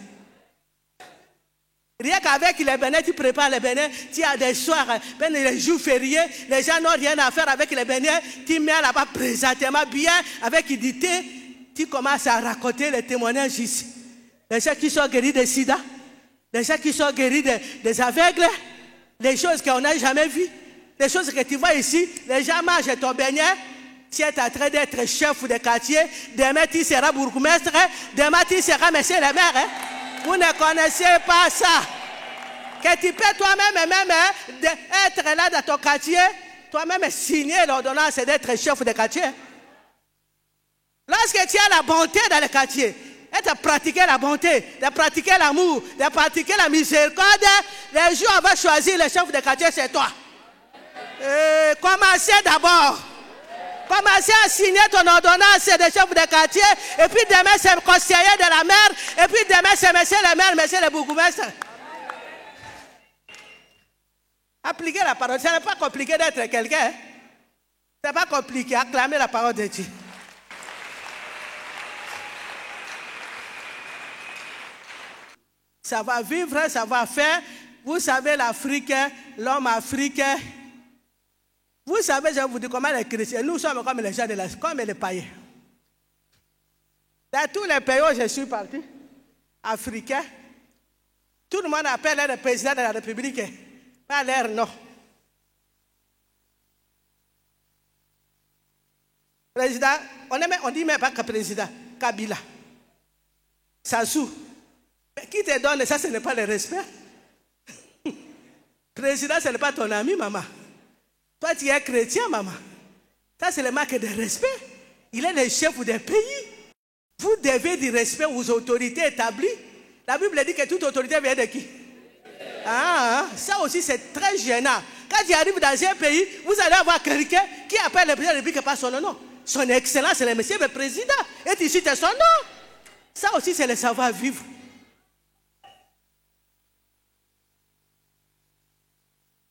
Rien qu'avec les bénins, tu prépares les bénins, tu as des soirs, les jours fériés, les gens n'ont rien à faire avec les bénins, tu mets là-bas présentement bien, avec unité, tu commences à raconter les témoignages ici. Les gens qui sont guéris de sida, les gens qui sont guéris des aveugles, les choses qu'on n'a jamais vues, les choses que tu vois ici, les gens mangent ton beignet, tu es en train d'être chef de quartier, demain tu seras bourgmestre, demain tu seras monsieur le maire. Hein? Vous ne connaissez pas ça. Que tu peux toi-même même être là dans ton quartier, toi-même signer l'ordonnance d'être chef de quartier. Lorsque tu as la bonté dans le quartier, et de pratiquer la bonté, de pratiquer l'amour, de pratiquer la miséricorde, les jours on va choisir le chef de quartier, c'est toi. Commencez d'abord. Commencez à signer ton ordonnance de chef de quartier, et puis demain c'est le conseiller de la maire, et puis demain c'est monsieur le maire, monsieur le bourgmestre. Appliquez la parole. Ce n'est pas compliqué d'être quelqu'un. Ce n'est pas compliqué. Acclamer la parole de Dieu. Ça va vivre, ça va faire. Vous savez, l'Afrique, l'homme africain. Vous savez, je vous dis comment les chrétiens, nous sommes comme les gens de la, comme les païens. Dans tous les pays où je suis parti, africains, tout le monde appelle le président de la République. Pas l'air, non. Président, on dit même pas que président, Kabila. Sassou. Mais qui te donne ça, ce n'est pas le respect. Président, ce n'est pas ton ami, maman. Toi, tu es chrétien, maman. Ça, c'est le marque de respect. Il est le chef des pays. Vous devez du respect aux autorités établies. La Bible dit que toute autorité vient de qui? Ah, ça aussi c'est très gênant. Quand tu arrives dans un pays, vous allez avoir quelqu'un qui appelle le président de la République par son nom. Son excellence, c'est le monsieur le président. Et tu cites son nom. Ça aussi c'est le savoir-vivre.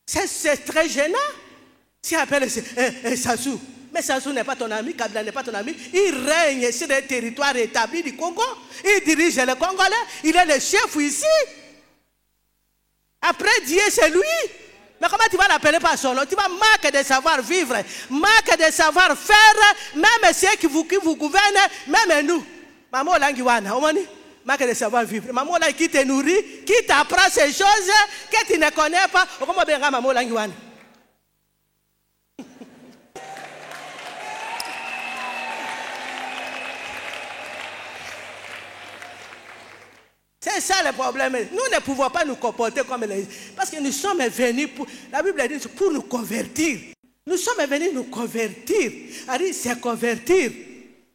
C'est très gênant. Tu appelles Sassou. Mais Sassou n'est pas ton ami, Kabila n'est pas ton ami. Il règne sur le territoire établi du Congo. Il dirige le Congolais. Il est le chef ici. Après Dieu, c'est lui. Mais comment tu vas l'appeler par son nom? Tu vas manquer de savoir-vivre, manquer de savoir-faire, même ceux qui vous gouvernent, même nous. Maman Langiwana, manque de savoir-vivre. Maman qui te nourrit, qui t'apprend ces choses que tu ne connais pas. Comment bien Maman Langiwana? C'est ça le problème. Nous ne pouvons pas nous comporter comme les... Parce que nous sommes venus pour... La Bible dit pour nous convertir. Nous sommes venus nous convertir. Elle dit c'est convertir.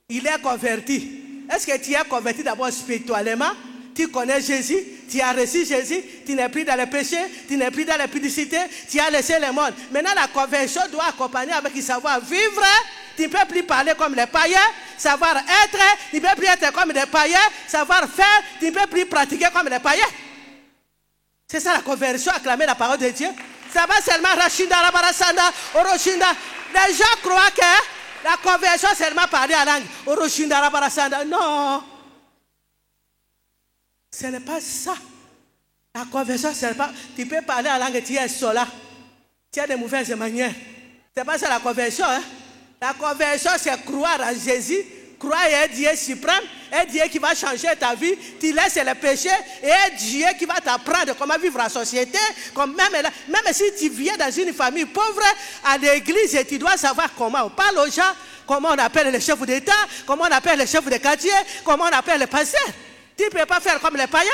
Il est converti. Est-ce que tu es converti d'abord spirituellement? Tu connais Jésus, tu as reçu Jésus, tu n'es plus dans le péché, tu n'es plus dans la publicité, tu as laissé le monde. Maintenant la conversion doit accompagner avec le savoir-vivre. Tu ne peux plus parler comme les païens, savoir être, tu ne peux plus être comme les païens, savoir faire, tu ne peux plus pratiquer comme les païens. C'est ça la conversion, acclamer la parole de Dieu. Ça va seulement Rachinda, Rabarasanda, Oroshinda. Les gens croient que la conversion c'est seulement parler à langue. Oroshinda, Rabarasanda. Non. Ce n'est pas ça. La conversion, ce n'est pas... Tu peux parler à langue, tu es sola. Tu as des mauvaises manières. Ce n'est pas ça la conversion, hein. La conversion, c'est croire en Jésus, croire en Dieu suprême, un Dieu qui va changer ta vie, tu laisses le péché, et un Dieu qui va t'apprendre comment vivre en société. Même si tu viens dans une famille pauvre, à l'église, tu dois savoir comment on parle aux gens, comment on appelle les chefs d'État, comment on appelle les chefs de quartier, comment on appelle les pasteurs. Tu ne peux pas faire comme les païens.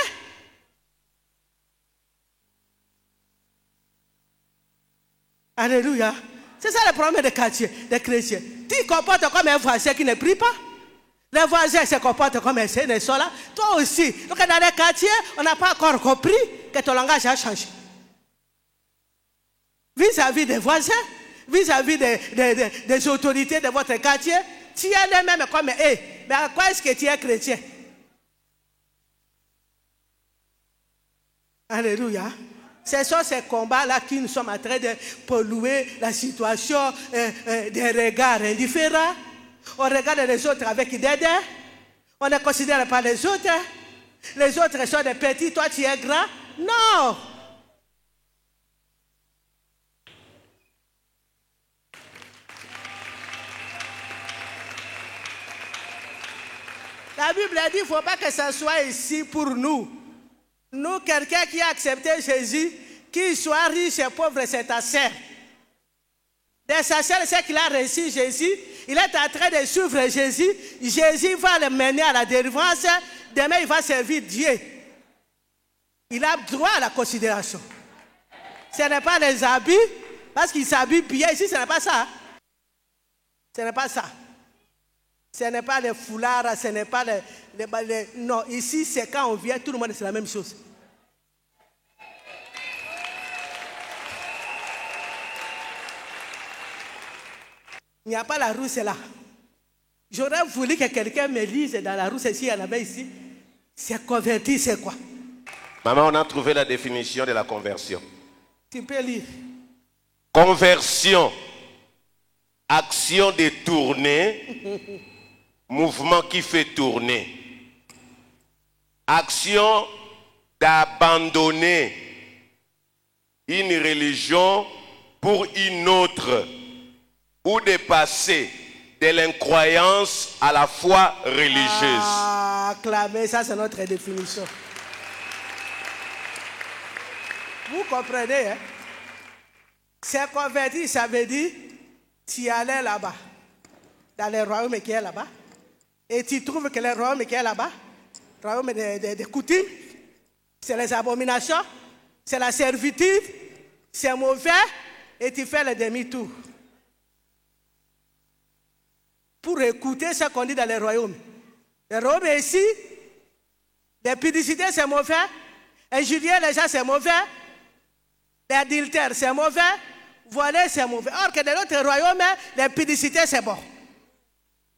Alléluia. C'est ça le problème des quartiers, des chrétiens. Tu te comportes comme un voisin qui ne prie pas. Les voisins se comportent comme un sont là. Toi aussi. Donc dans les quartiers, on n'a pas encore compris que ton langage a changé. Vis-à-vis des voisins, vis-à-vis des autorités de votre quartier, tu es le même comme eux. Mais à quoi est-ce que tu es chrétien? Alléluia. Ce sont ces combats-là qui nous sommes en train de polluer la situation des regards indifférents. On regarde les autres avec des dents. On ne considère pas les autres. Les autres sont des petits, toi tu es grand. Non. La Bible a dit qu'il ne faut pas que ça soit ici pour nous. Nous, quelqu'un qui a accepté Jésus, qu'il soit riche et pauvre, c'est ta sœur. De sa sœur, c'est qu'il a reçu Jésus. Il est en train de suivre Jésus. Jésus va le mener à la délivrance. Demain, il va servir Dieu. Il a droit à la considération. Ce n'est pas les habits, parce qu'il s'habille bien. Ici, ce n'est pas ça. Ce n'est pas ça. Ce n'est pas les foulards, ce n'est pas les... Non, ici, c'est quand on vient, tout le monde, c'est la même chose. Il n'y a pas la rousse là. J'aurais voulu que quelqu'un me lise dans la rousse, s'il y en avait ici. C'est converti, c'est quoi? Maman, on a trouvé la définition de la conversion. Tu peux lire. Conversion, action détournée, mouvement qui fait tourner. Action d'abandonner une religion pour une autre, ou de passer de l'incroyance à la foi religieuse. Ah, acclamez, ça c'est notre définition. Vous comprenez, hein? C'est converti, ça veut dire, tu allais là-bas, dans le royaume qui est là-bas, et tu trouves que le royaume qui est là-bas, le royaume des coutumes, c'est les abominations, c'est la servitude, c'est mauvais, et tu fais le demi-tour. Pour écouter ce qu'on dit dans le royaume. Le royaume est ici, l'épidicité c'est mauvais, injurier les gens c'est mauvais, l'adultère c'est mauvais, voler c'est mauvais. Or que dans l'autre royaume, l'épidicité c'est bon.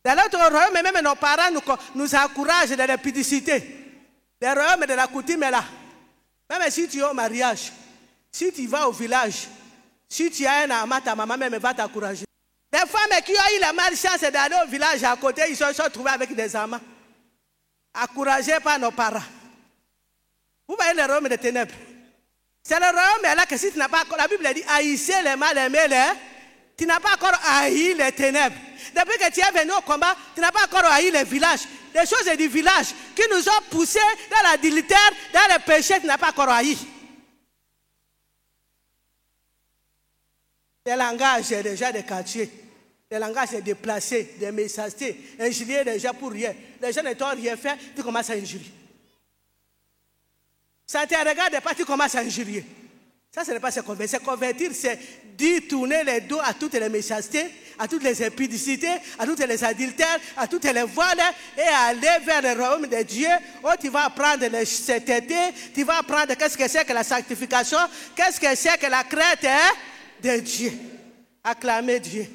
Dans l'autre royaume, même nos parents nous encouragent dans l'épidicité. Le royaume de la coutume est là. Même si tu es au mariage, si tu vas au village, si tu as un amant, ta maman même va t'encourager. Les femmes qui ont eu la malchance d'aller au village à côté, ils se sont trouvés avec des amants. Encouragés par nos parents. Vous voyez le royaume des ténèbres. C'est le royaume là que si tu n'as pas encore, la Bible dit, haïssez les mal aimés, tu n'as pas encore haï les ténèbres. Depuis que tu es venu au combat, tu n'as pas encore haï les villages. Les choses du village qui nous ont poussés dans l'adultère, dans le péché, tu n'as pas encore haï. Le langage est déjà des quartiers. Le langage est déplacé, des méchancetés, injurier les gens pour rien. Les gens ne t'ont rien fait, tu commences à injurier. Ça ne te regarde pas, tu commences à injurier. Ça, ce n'est pas se convertir. Se convertir, c'est dire tourner les dos à toutes les méchancetés, à toutes les impudicités, à toutes les adultères, à toutes les voiles, et aller vers le royaume de Dieu, où tu vas apprendre les sainteté, tu vas apprendre qu'est-ce que c'est que la sanctification, qu'est-ce que c'est que la crainte de Dieu. Acclamez Dieu.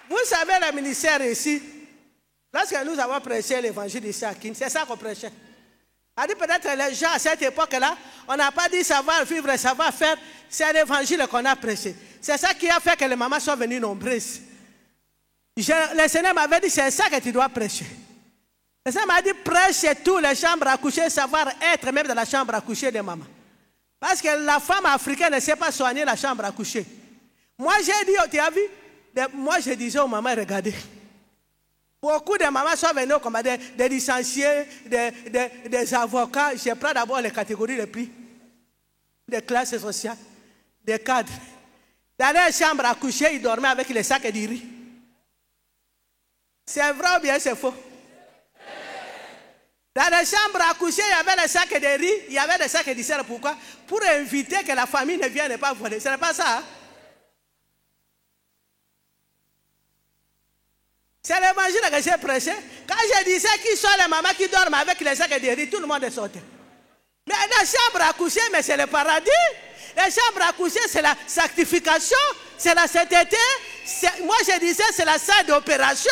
Vous savez, le ministère ici, lorsque nous avons prêché l'évangile ici à Kin, c'est ça qu'on prêchait. A dit peut-être les gens à cette époque-là, on n'a pas dit savoir vivre, savoir faire, c'est l'évangile qu'on a prêché. C'est ça qui a fait que les mamans sont venues nombreuses. Le Seigneur m'avait dit, c'est ça que tu dois prêcher. Le Seigneur m'a dit, prêche toutes les chambres à coucher, savoir être même dans la chambre à coucher des mamans. Parce que la femme africaine ne sait pas soigner la chambre à coucher. Moi, j'ai dit, tu as vu? Moi, je disais aux mamans, regardez. Beaucoup de mamans sont venues comme des licenciés, des avocats. Je prends d'abord les catégories les prix, des classes sociales, des cadres. Dans les chambres à coucher, ils dormaient avec les sacs de riz. C'est vrai ou bien c'est faux? Dans les chambres à coucher, il y avait les sacs de riz, il y avait des sacs de sel. Pourquoi? Pour éviter que la famille ne vienne pas voler. Ce n'est pas ça, hein? C'est l'évangile que j'ai prêché. Quand je disais qui sont les mamans qui dorment avec les sacs de riz, tout le monde est sorti. Mais dans la chambre à coucher, mais c'est le paradis. Les chambres à coucher, c'est la sanctification, c'est la sainteté. Moi, je disais, c'est la salle d'opération.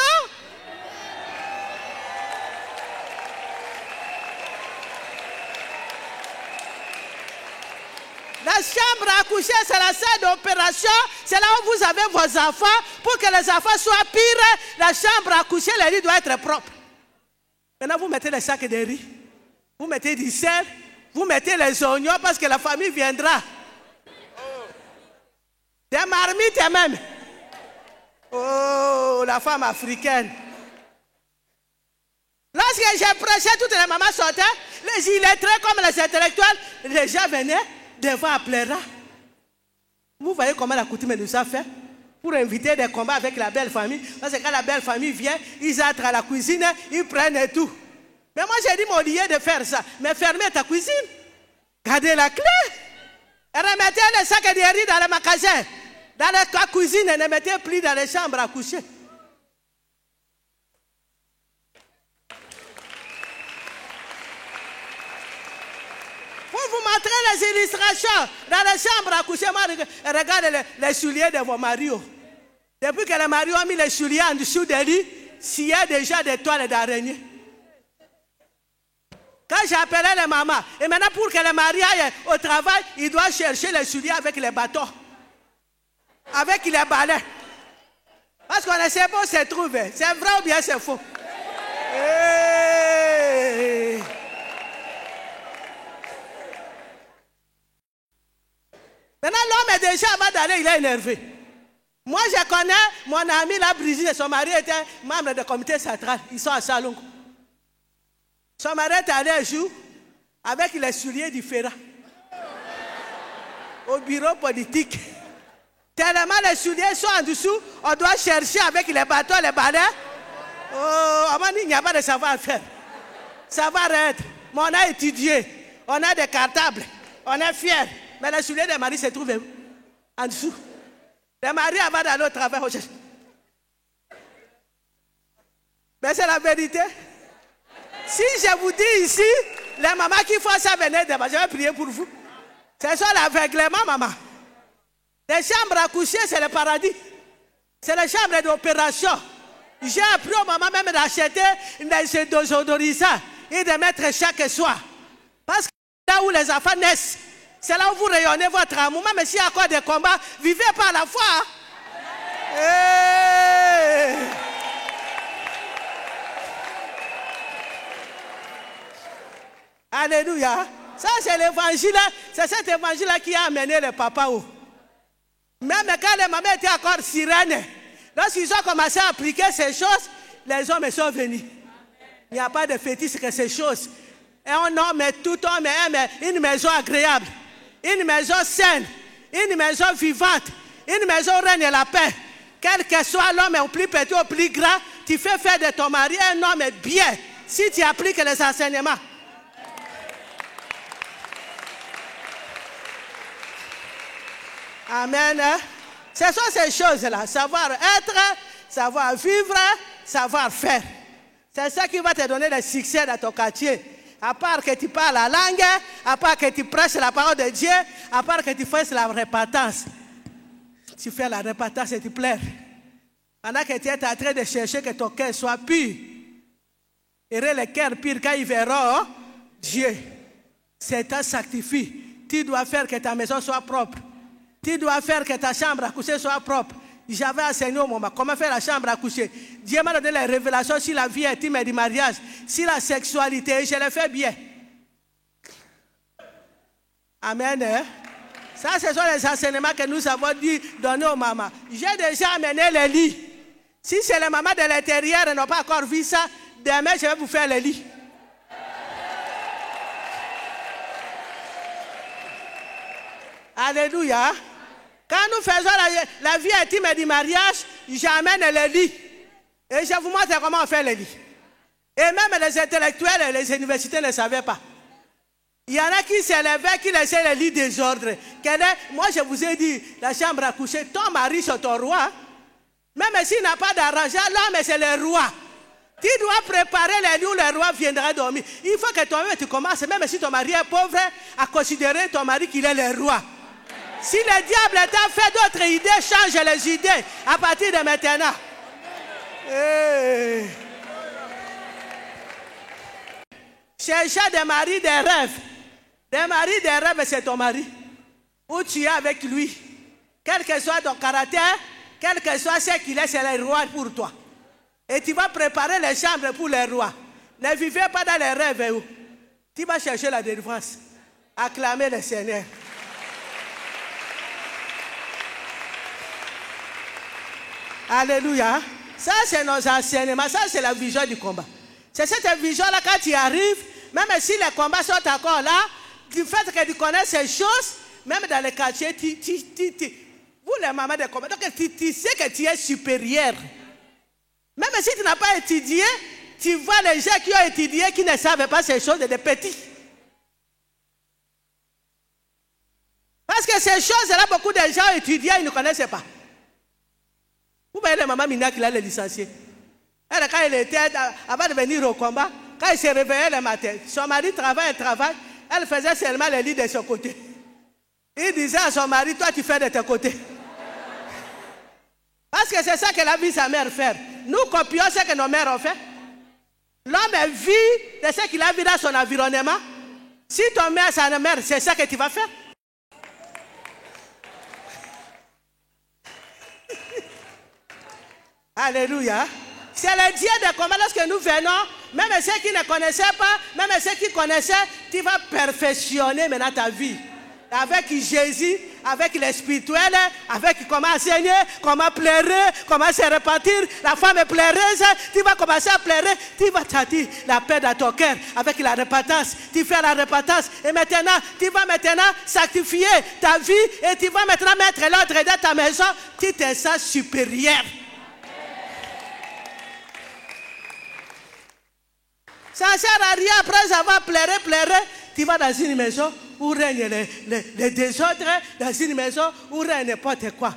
La chambre à coucher, c'est la salle d'opération. C'est là où vous avez vos enfants. Pour que les enfants soient pires, la chambre à coucher, les lits doivent être propres. Maintenant, vous mettez les sacs de riz. Vous mettez du sel. Vous mettez les oignons parce que la famille viendra. Des marmites même. Oh, la femme africaine. Lorsque j'ai prêché, toutes les mamans sortaient. Les illettrés comme les intellectuels, les gens venaient. Devant à plaira. Vous voyez comment la coutume nous a fait pour inviter des combats avec la belle famille. Parce que quand la belle famille vient, ils entrent à la cuisine, ils prennent tout. Mais moi j'ai dit mon lieu de faire ça. Mais fermez ta cuisine. Gardez la clé. Et remettez les sacs de riz dans le magasin. Dans la cuisine et ne mettez plus dans les chambres à coucher. Vous montrez les illustrations dans les chambres à coucher. Regardez les souliers de vos maris. Depuis que les maris ont mis les souliers en dessous des lits, s'il y a déjà des toiles d'araignée. Quand j'appelais les mamans, et maintenant pour que les maris aillent au travail, ils doivent chercher les souliers avec les bâtons, avec les balais. Parce qu'on ne sait pas où se trouver. C'est vrai ou bien c'est faux? Maintenant, l'homme est déjà avant d'aller, il est énervé. Moi, je connais mon ami, la Brigitte, son mari était membre du comité central. Ils sont à Salongo. Son mari est allé un jour avec les souliers du Ferrat au bureau politique. Tellement les souliers sont en dessous, on doit chercher avec les bâtons, les balais. Oh, il n'y a pas de savoir-faire. Savoir-être. Mais on a étudié, on a des cartables, on est fiers. Mais les souliers des maris se trouvent en dessous. Les maris avant d'aller au travail. Mais c'est la vérité. Si je vous dis ici, les mamans qui font ça, venez demain, je vais prier pour vous. C'est ça l'aveuglement, maman. Les chambres à coucher, c'est le paradis. C'est les chambres d'opération. J'ai appris au moment même d'acheter des désodorisants et de mettre chaque soir. Parce que là où les enfants naissent, c'est là où vous rayonnez votre amour. Même s'il y a encore des combats, vivez par la foi. Hey. Alléluia. Ça, c'est l'évangile. C'est cet évangile qui a amené les papas. Même quand les mamans étaient encore sirènes, lorsqu'ils ont commencé à appliquer ces choses, les hommes sont venus. Il n'y a pas de fétiche que ces choses. Et un homme, tout homme aime une maison agréable. Une maison saine, une maison vivante, une maison où règne la paix. Quel que soit l'homme, au plus petit, au plus grand, tu fais faire de ton mari un homme bien si tu appliques les enseignements. Amen. Ce sont ces choses-là. Savoir être, savoir vivre, savoir faire. C'est ça qui va te donner le succès dans ton quartier. À part que tu parles la langue, à part que tu prêches la parole de Dieu, à part que tu fasses la repentance. Tu fais la repentance et tu pleures. Pendant que tu es en train de chercher que ton cœur soit pur. Et le cœur pur quand ils verront Dieu. C'est un sacrifice. Tu dois faire que ta maison soit propre. Tu dois faire que ta chambre à coucher soit propre. J'avais enseigné au moment comment faire la chambre à coucher. Dieu m'a donné les révélations sur la vie intime et du mariage, sur la sexualité, je le fais bien. Amen. Ça, ce sont les enseignements que nous avons dû donner aux mamans. J'ai déjà amené les lits. Si c'est les mamans de l'intérieur et n'ont pas encore vu ça, demain, je vais vous faire les lits. Alléluia. Quand nous faisons la vie intime et du mariage, j'amène les lits. Et je vous montre comment on fait les lits. Et même les intellectuels et les universités ne savaient pas. Il y en a qui s'élevaient, qui laissaient les lits désordre. Moi, je vous ai dit, la chambre à coucher, ton mari, c'est ton roi. Même s'il n'a pas d'argent, l'homme, c'est le roi. Tu dois préparer les lieux où le roi viendra dormir. Il faut que toi-même, tu commences, même si ton mari est pauvre, à considérer ton mari qu'il est le roi. Si le diable t'a fait d'autres idées, change les idées à partir de maintenant. Hey. Chercher des maris des rêves. Des maris des rêves, c'est ton mari. Où tu es avec lui. Quel que soit ton caractère, quel que soit ce qu'il est, c'est le roi pour toi. Et tu vas préparer les chambres pour les rois. Ne vivez pas dans les rêves. Tu vas chercher la délivrance. Acclamer le Seigneur. Alléluia. Ça, c'est nos enseignements. Ça, c'est la vision du combat. C'est cette vision-là, quand tu arrives, même si les combats sont encore là, du fait que tu connais ces choses, même dans les quartiers, vous les mamans de combat, donc tu sais que tu es supérieur. Même si tu n'as pas étudié, tu vois les gens qui ont étudié, qui ne savent pas ces choses, des petits. Parce que ces choses-là, beaucoup de gens ont étudié, ils ne connaissaient pas. Vous voyez la maman Mina qui l'a licenciée. Elle, quand elle était, avant de venir au combat, quand elle se réveillait le matin, son mari travaille, elle faisait seulement le lit de son côté. Il disait à son mari, toi tu fais de ton côté. Parce que c'est ça qu'elle a vu sa mère faire. Nous copions ce que nos mères ont fait. L'homme vit de ce qu'il a vu dans son environnement. Si ton mère, sa mère, c'est ça que tu vas faire. Alléluia. C'est le Dieu de combat. Lorsque nous venons, même ceux qui ne connaissaient pas, même ceux qui connaissaient, tu vas perfectionner maintenant ta vie. Avec Jésus, avec le spirituel, avec comment enseigner, comment pleurer, comment se repartir. La femme est pleureuse, tu vas commencer à pleurer, tu vas t'attirer la paix dans ton cœur avec la repentance. Tu fais la repentance et maintenant, tu vas maintenant sanctifier ta vie et tu vas maintenant mettre l'ordre dans ta maison. Tu te sens supérieur. Ça ne sert à rien après avoir pleuré, tu vas dans une maison où règne les désordres, dans une maison où règne n'importe quoi.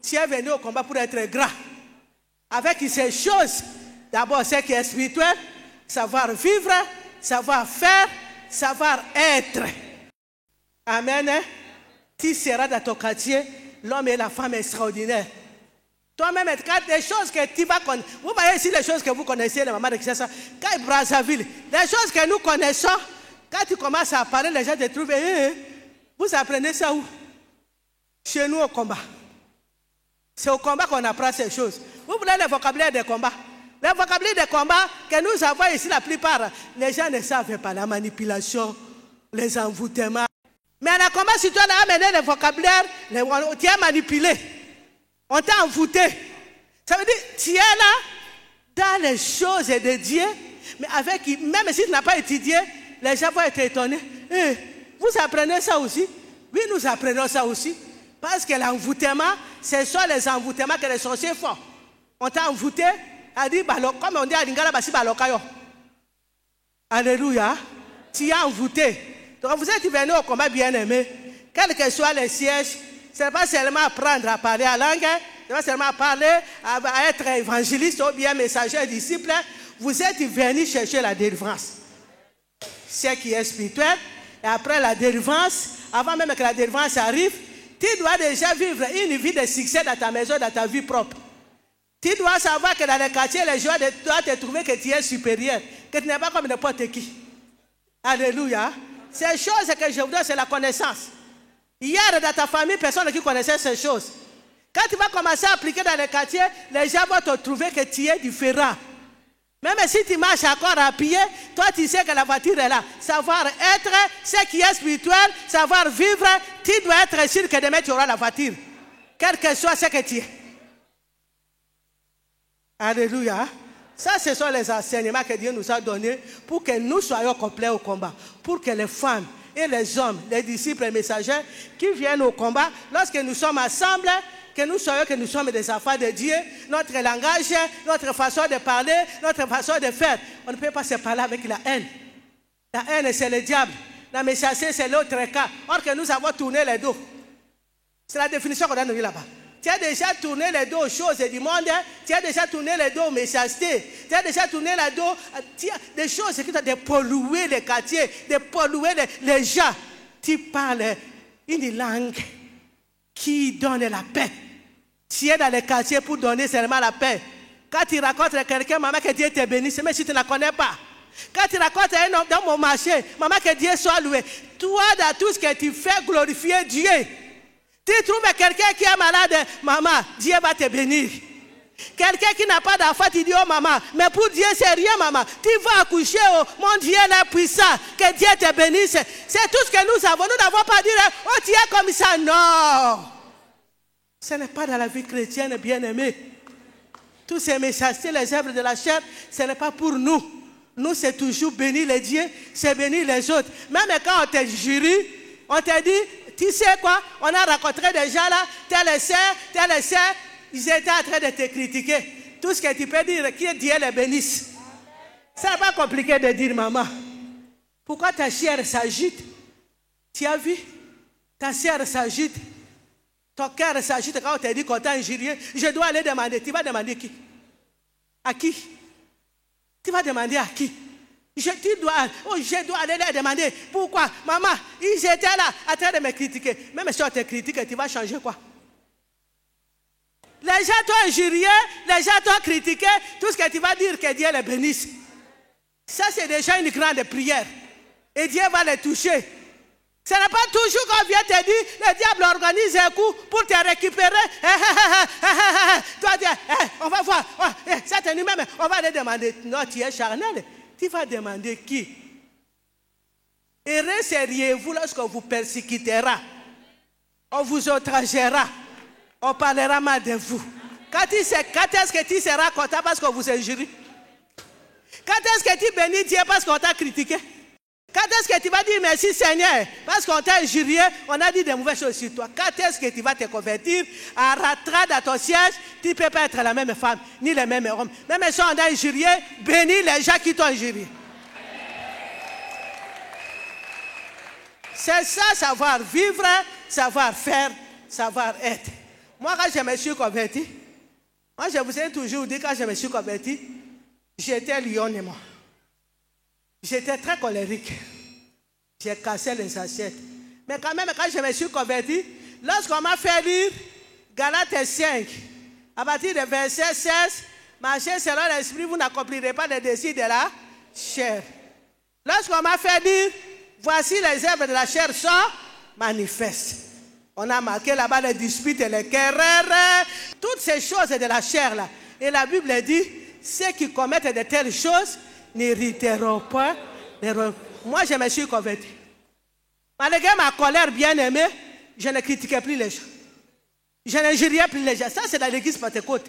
Tu es venu au combat pour être grand. Avec ces choses, d'abord ce qui est spirituel, savoir vivre, savoir faire, savoir être. Amen. Tu seras dans ton quartier, l'homme et la femme extraordinaires. Toi-même, des choses que tu vas connaître. Vous voyez ici les choses que vous connaissez, les mamans de Kinshasa. Quand Brazzaville, les choses que nous connaissons, quand tu commences à parler, les gens te trouvent. Vous apprenez ça où? Chez nous au combat. C'est au combat qu'on apprend ces choses. Vous voulez le vocabulaire des combats? Le vocabulaire des combats que nous avons ici, la plupart, les gens ne savent pas la manipulation, les envoûtements. Mais le combat, si tu as amené le vocabulaire, tu es manipulé. On t'a envoûté. Ça veut dire, tu es là, dans les choses de Dieu, mais avec, même si tu n'as pas étudié, les gens vont être étonnés. Vous apprenez ça aussi? Oui, nous apprenons ça aussi. Parce que l'envoûtement, ce sont les envoûtements que les sorciers font. On t'a envoûté, a dit, comme on dit à Lingala, basi balokayo. Alléluia. Tu as envoûté. Donc vous êtes venu au combat bien-aimé. Quel que soit le siège, ce n'est pas seulement apprendre à parler à langue, ce n'est pas seulement parler, à être évangéliste ou bien messager, disciple. Vous êtes venus chercher la délivrance. Ce qui est spirituel. Et après la délivrance, avant même que la délivrance arrive, tu dois déjà vivre une vie de succès dans ta maison, dans ta vie propre. Tu dois savoir que dans le quartier, les gens doivent te trouver que tu es supérieur, que tu n'es pas comme n'importe qui. Alléluia. Ces choses que je vous donne, c'est la connaissance. Hier, dans ta famille, personne qui connaissait ces choses. Quand tu vas commencer à appliquer dans le quartier, les gens vont te trouver que tu es différent. Même si tu marches encore à pied, toi tu sais que la voiture est là. Savoir être, ce qui est spirituel, savoir vivre, tu dois être sûr que demain tu auras la voiture. Quel que soit ce que tu es. Alléluia. Ça, ce sont les enseignements que Dieu nous a donnés pour que nous soyons complets au combat. Pour que les femmes et les hommes, les disciples et messagers qui viennent au combat, lorsque nous sommes ensemble, que nous soyons que nous sommes des enfants de Dieu, notre langage, notre façon de parler, notre façon de faire. On ne peut pas se parler avec la haine. La haine, c'est le diable. La méchanceté, c'est l'autre cas. Or que nous avons tourné les dos. C'est la définition qu'on a donnée là-bas. Tu as déjà tourné les dos aux choses du monde. Tu as déjà tourné les dos aux méchancetés. Tu as déjà tourné les dos à des choses qui ont de polluer les quartiers, de polluer les gens. Tu parles une langue qui donne la paix. Tu es dans les quartiers pour donner seulement la paix. Quand tu racontes à quelqu'un, maman, que Dieu te bénisse, même si tu ne la connais pas. Quand tu racontes à un homme dans mon marché, maman, que Dieu soit loué. Toi, dans tout ce que tu fais, glorifier Dieu. Tu trouves quelqu'un qui est malade, maman, Dieu va te bénir. Quelqu'un qui n'a pas d'enfant, tu dis, oh maman, mais pour Dieu, c'est rien, maman. Tu vas accoucher, oh, mon Dieu est puissant, que Dieu te bénisse. C'est tout ce que nous avons. Nous n'avons pas dit, oh, tu es comme ça. Non. Ce n'est pas dans la vie chrétienne, bien-aimé. Tous ces messages, les œuvres de la chair, ce n'est pas pour nous. Nous, c'est toujours bénir les dieux, c'est bénir les autres. Même quand on te jurie, on te dit, tu sais quoi, on a rencontré des gens là, tel et ça, ils étaient en train de te critiquer. Tout ce que tu peux dire, que Dieu les bénisse. Ce n'est pas compliqué de dire, maman. Pourquoi ta chair s'agite? Tu as vu? Ta chair s'agite. Ton cœur s'agite quand on te dit qu'on t'a injurié. Je dois aller demander. Tu vas demander qui? À qui? Tu vas demander à qui? Je dois aller les demander. Pourquoi? Maman, ils étaient là en train de me critiquer. Même si on te critique, tu vas changer quoi? Les gens t'ont injurié, les gens t'ont critiqué. Tout ce que tu vas dire, que Dieu les bénisse. Ça, c'est déjà une grande prière. Et Dieu va les toucher. Ce n'est pas toujours qu'on vient te dire, le diable organise un coup pour te récupérer. Toi, on va voir. Cette nuit même, on va aller demander. Non, tu es charnel. Tu vas demander qui? Et renseignez-vous lorsque vous persécutera. On vous outragera. On parlera mal de vous. Quand est-ce que tu seras content parce qu'on vous injurie? Quand est-ce que tu bénis Dieu parce qu'on t'a critiqué? Quand est-ce que tu vas dire merci Seigneur parce qu'on t'a injurié, on a dit des mauvaises choses sur toi? Quand est-ce que tu vas te convertir? En rentrant dans ton siège, tu ne peux pas être la même femme, ni le même homme. Même si on a injurié, bénis les gens qui t'ont injurié. C'est ça, savoir vivre, savoir faire, savoir être. Moi, quand je me suis converti, moi je vous ai toujours dit, quand je me suis converti, j'étais lion et moi. J'étais très colérique. J'ai cassé les assiettes. Mais quand même, quand je me suis converti, lorsqu'on m'a fait lire Galates 5, à partir de verset 16, marchez selon l'esprit, vous n'accomplirez pas les désirs de la chair. Lorsqu'on m'a fait lire, voici les œuvres de la chair sont manifestes. On a marqué là-bas les disputes et les querelles, toutes ces choses de la chair là. Et la Bible dit, ceux qui commettent de telles choses n'hériteront pas. Moi, je me suis converti. Malgré ma colère bien-aimée, je ne critiquais plus les gens. Je n'injuriais plus les gens. Ça, c'est dans l'église Pentecôte.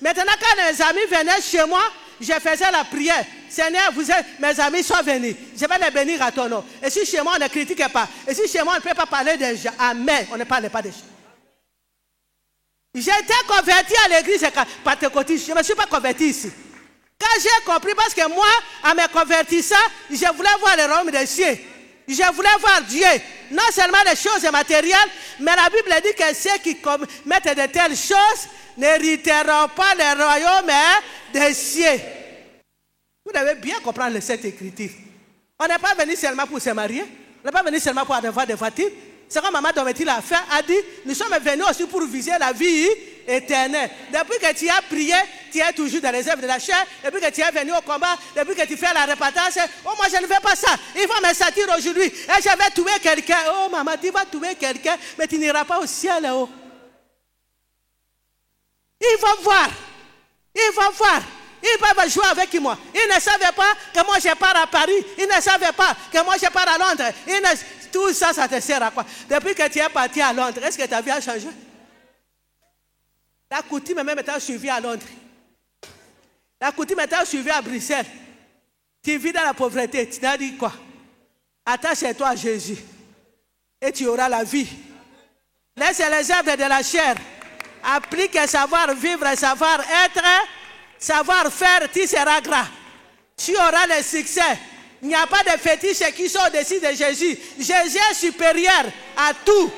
Maintenant, quand les amis venaient chez moi, je faisais la prière. Seigneur, mes amis sont venus. Je vais les bénir à ton nom. Et si chez moi, on ne critique pas. Et si chez moi, on ne peut pas parler des gens. Amen. On ne parle pas des gens. J'étais converti à l'église pentecôtiste. Je ne me suis pas converti ici. Quand j'ai compris, parce que moi, en me convertissant, je voulais voir le royaume des cieux. Je voulais voir Dieu. Non seulement les choses matérielles, mais la Bible dit que ceux qui commettent de telles choses n'hériteront pas le royaume des cieux. Vous devez bien comprendre cette écriture. On n'est pas venu seulement pour se marier. On n'est pas venu seulement pour avoir des voitures. C'est comme Maman Domitille a fait, a dit, nous sommes venus aussi pour viser la vie éternelle. Depuis que tu as prié, tu es toujours dans les œuvres de la chair. Depuis que tu es venu au combat, depuis que tu fais la repentance, oh moi je ne veux pas ça. Il va me sortir aujourd'hui et je vais tuer quelqu'un. Oh maman, tu vas tuer quelqu'un, mais tu n'iras pas au ciel là-haut. Ils vont voir. Ils vont voir. Ils peuvent jouer avec moi. Ils ne savaient pas que moi je pars à Paris. Ils ne savaient pas que moi je pars à Londres. Tout ça, ça te sert à quoi? Depuis que tu es parti à Londres, est-ce que ta vie a changé? La coutume même t'a suivi à Londres. La coutume t'a suivi à Bruxelles. Tu vis dans la pauvreté. Tu t'as dit quoi? Attache-toi à Jésus. Et tu auras la vie. Laisse les œuvres de la chair. Applique savoir vivre, savoir être, savoir faire, tu seras gras. Tu auras le succès. Il n'y a pas de fétiches qui sont au-dessus de Jésus. Jésus est supérieur à tout.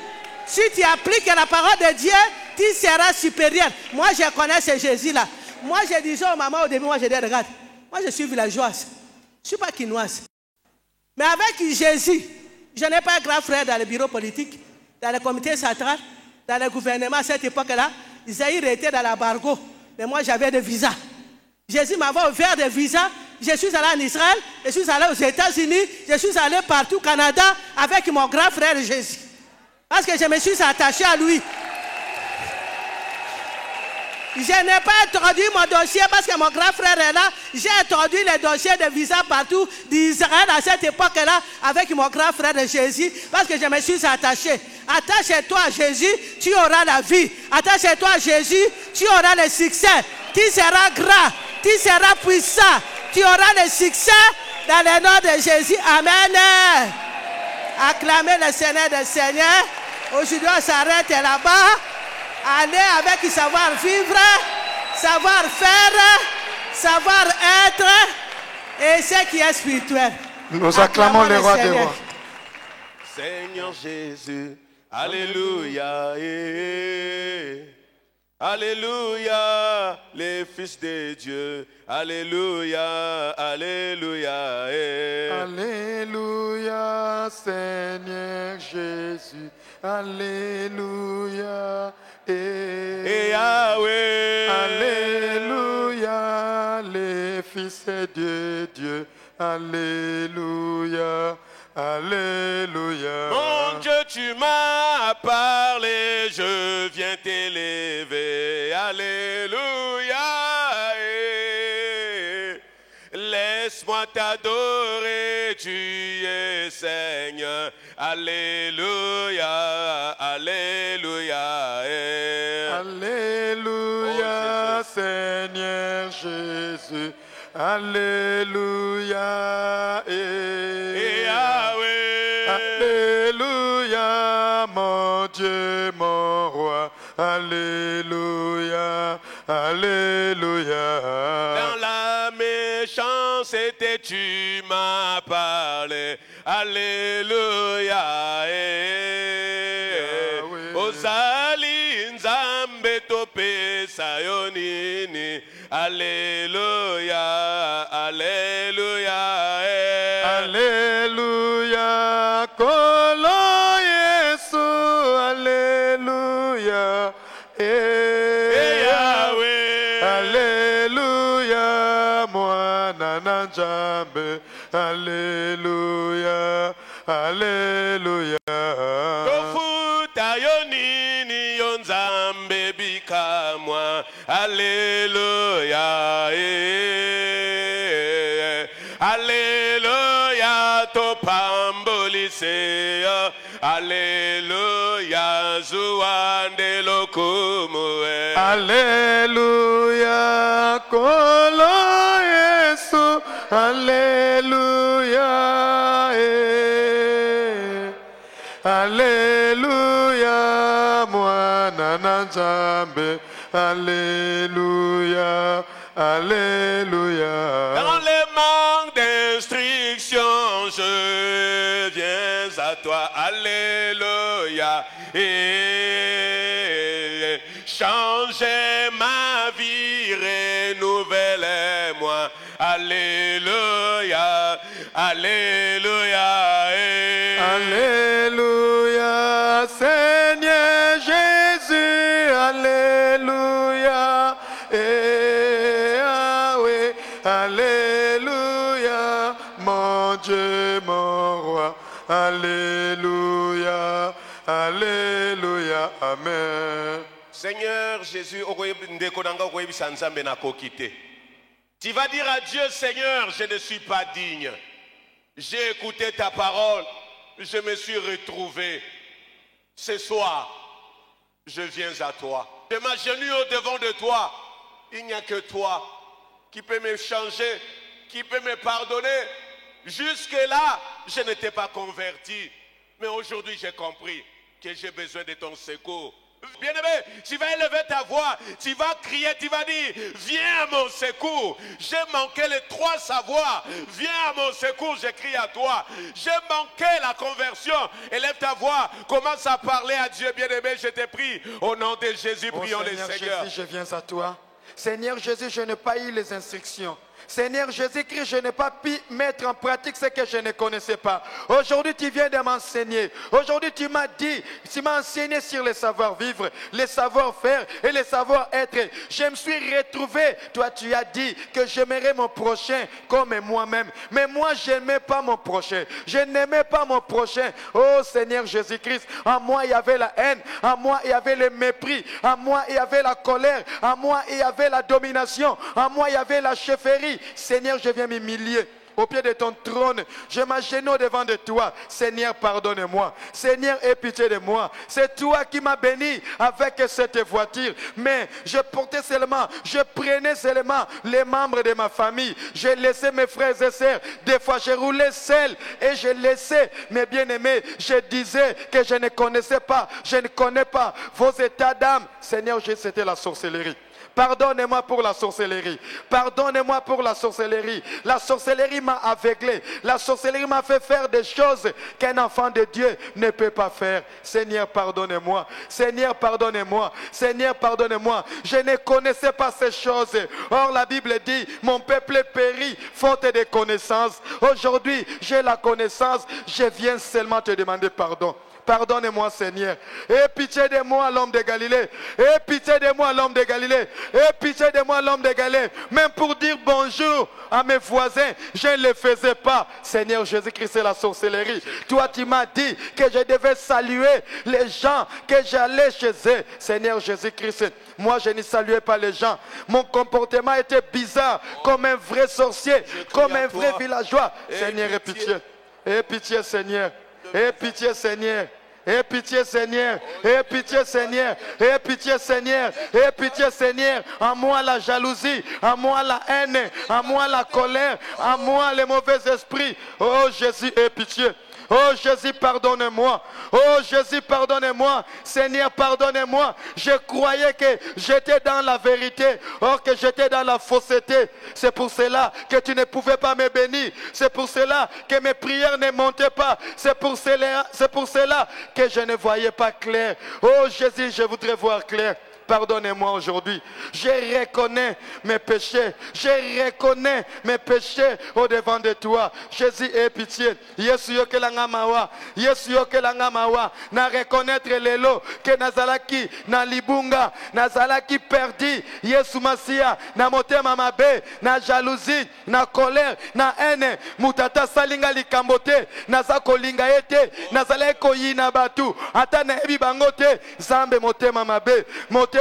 Si tu appliques la parole de Dieu, tu seras supérieur. Moi, je connais ce Jésus-là. Moi, je disais aux mamans au début, moi, je dis, regarde, moi, je suis villageoise. Je ne suis pas quinoise. Mais avec Jésus, je n'ai pas un grand frère dans le bureau politique, dans le comité central. dans le gouvernement à cette époque-là. Isaïe était dans l'embargo. Mais moi, j'avais des visas. Jésus m'avait ouvert des visas. Je suis allé en Israël, je suis allé aux États-Unis, je suis allé partout au Canada avec mon grand frère Jésus. Parce que je me suis attaché à lui. Je n'ai pas introduit mon dossier parce que mon grand frère est là. J'ai introduit les dossiers de visa partout d'Israël à cette époque-là avec mon grand frère de Jésus parce que je me suis attaché. Attache-toi à Jésus, tu auras la vie. Attache-toi à Jésus, tu auras le succès. Tu seras grand, tu seras puissant. Tu auras le succès dans le nom de Jésus. Amen. Acclamez le Seigneur des Seigneurs. Aujourd'hui, on s'arrête là-bas. Allez avec savoir-vivre, savoir-faire, savoir-être et ce qui est spirituel. Nous acclamons le roi des rois. Seigneur Jésus, alléluia. Alléluia, les fils de Dieu. Alléluia, alléluia. Alléluia, Seigneur Jésus. Alléluia. Et Yahweh. Alléluia, les fils de Dieu. Alléluia. Alléluia. Mon Dieu, tu m'as parlé, je viens t'élever. Alléluia. Laisse-moi t'adorer, tu es Seigneur. Alléluia. Alléluia. Alléluia, Seigneur Jésus. Alléluia. Et Yahweh. Alléluia, mon Dieu, mon roi. Alléluia. Alléluia. Dans la méchanceté, tu m'as parlé. Alléluia. Ozali nzambe tope sayonini. Alléluia. Alléluia. Alléluia. Kolo Yesu. Alléluia. Yahweh. Alléluia. Mwana na Nzambe. Alléluia. Alléluia. Tofuta yonini yonzambe bikamwa. Alléluia. Alléluia. Topambolise. Alléluia. Zuande lokumue. Alléluia. Kolo Yesu. Alléluia. Alléluia. Mwana na Nzambe. Alléluia. Alléluia. Dans le manque d'instruction, je viens à toi. Alléluia. Et changer ma vie, renouvelle-moi. Alléluia. Alléluia. Alléluia, Seigneur Jésus, Alléluia, Yahweh, Alléluia, mon Dieu, mon roi, Alléluia, Alléluia, Amen. Seigneur Jésus, tu vas dire à Dieu, Seigneur, je ne suis pas digne. J'ai écouté ta parole, je me suis retrouvé. Ce soir, je viens à toi. Je m'agenouille au-devant de toi. Il n'y a que toi qui peux me changer, qui peut me pardonner. Jusque-là, je n'étais pas converti. Mais aujourd'hui, j'ai compris que j'ai besoin de ton secours. Bien-aimé, tu vas élever ta voix, tu vas crier, tu vas dire, viens à mon secours. J'ai manqué les 3 savoirs. Viens à mon secours, je crie à toi. J'ai manqué la conversion. Élève ta voix, commence à parler à Dieu, bien-aimé, je t'ai pris. Au nom de Jésus, prions les Seigneurs. Jésus, je viens à toi. Seigneur Jésus, je n'ai pas eu les instructions. Seigneur Jésus-Christ, je n'ai pas pu mettre en pratique ce que je ne connaissais pas. Aujourd'hui, tu viens de m'enseigner. Aujourd'hui, tu m'as dit, tu m'as enseigné sur le savoir-vivre, le savoir-faire et le savoir-être. Je me suis retrouvé. Toi, tu as dit que j'aimerais mon prochain comme moi-même. Mais moi, je n'aimais pas mon prochain. Je n'aimais pas mon prochain. Oh Seigneur Jésus-Christ, en moi, il y avait la haine. En moi, il y avait le mépris. En moi, il y avait la colère. En moi, il y avait la domination. En moi, il y avait la chefferie. Seigneur, je viens m'humilier au pied de ton trône. Je m'agenouille au-devant de toi. Seigneur, pardonne-moi. Seigneur, aie pitié de moi. C'est toi qui m'as béni avec cette voiture. Mais je portais seulement, je prenais seulement les membres de ma famille. J'ai laissé mes frères et sœurs. Des fois, je roulais seul et je laissais mes bien-aimés. Je disais que je ne connaissais pas. Je ne connais pas vos états d'âme. Seigneur, c'était la sorcellerie. Pardonnez-moi pour la sorcellerie. Pardonnez-moi pour la sorcellerie. La sorcellerie m'a aveuglé. La sorcellerie m'a fait faire des choses qu'un enfant de Dieu ne peut pas faire. Seigneur, pardonnez-moi. Seigneur, pardonnez-moi. Seigneur, pardonnez-moi. Je ne connaissais pas ces choses. Or, la Bible dit, mon peuple périt faute de connaissances. Aujourd'hui, j'ai la connaissance. Je viens seulement te demander pardon. Pardonne-moi, Seigneur. Aie pitié de moi, l'homme de Galilée. Aie pitié de moi, l'homme de Galilée. Aie pitié de moi, l'homme de Galilée. Même pour dire bonjour à mes voisins, je ne le faisais pas. Seigneur Jésus-Christ, c'est la sorcellerie. Toi, tu m'as dit que je devais saluer les gens, que j'allais chez eux. Seigneur Jésus-Christ, moi, je ne saluais pas les gens. Mon comportement était bizarre, comme un vrai sorcier, comme un vrai villageois. Seigneur, aie pitié. Aie pitié, Seigneur. Aie pitié, Seigneur. Aie pitié, Seigneur. Aie pitié, Seigneur. Aie pitié, Seigneur. Aie pitié, Seigneur. En moi la jalousie, en moi la haine, en moi la colère, en moi les mauvais esprits. Oh Jésus, aie pitié. Oh Jésus, pardonne-moi. Oh Jésus, pardonne-moi. Seigneur, pardonne-moi. Je croyais que j'étais dans la vérité, or que j'étais dans la fausseté. C'est pour cela que tu ne pouvais pas me bénir. C'est pour cela que mes prières ne montaient pas. C'est pour cela que je ne voyais pas clair. Oh Jésus, je voudrais voir clair. Pardonnez-moi aujourd'hui. Je reconnais mes péchés. Je reconnais mes péchés au devant de toi. Jésus, aie pitié. Yesu yokelanga mawa. Yesu yokelanga mawa. Na reconnaître lelo que nazalaki na libunga, nazalaki perdu. Yesu Masia na motema mabe, na jalousie, na colère, na haine. Mutata salinga likambote, naza kolinga ete, nazala koyina batu. Ata na ebi bangote, zambe motema mabe.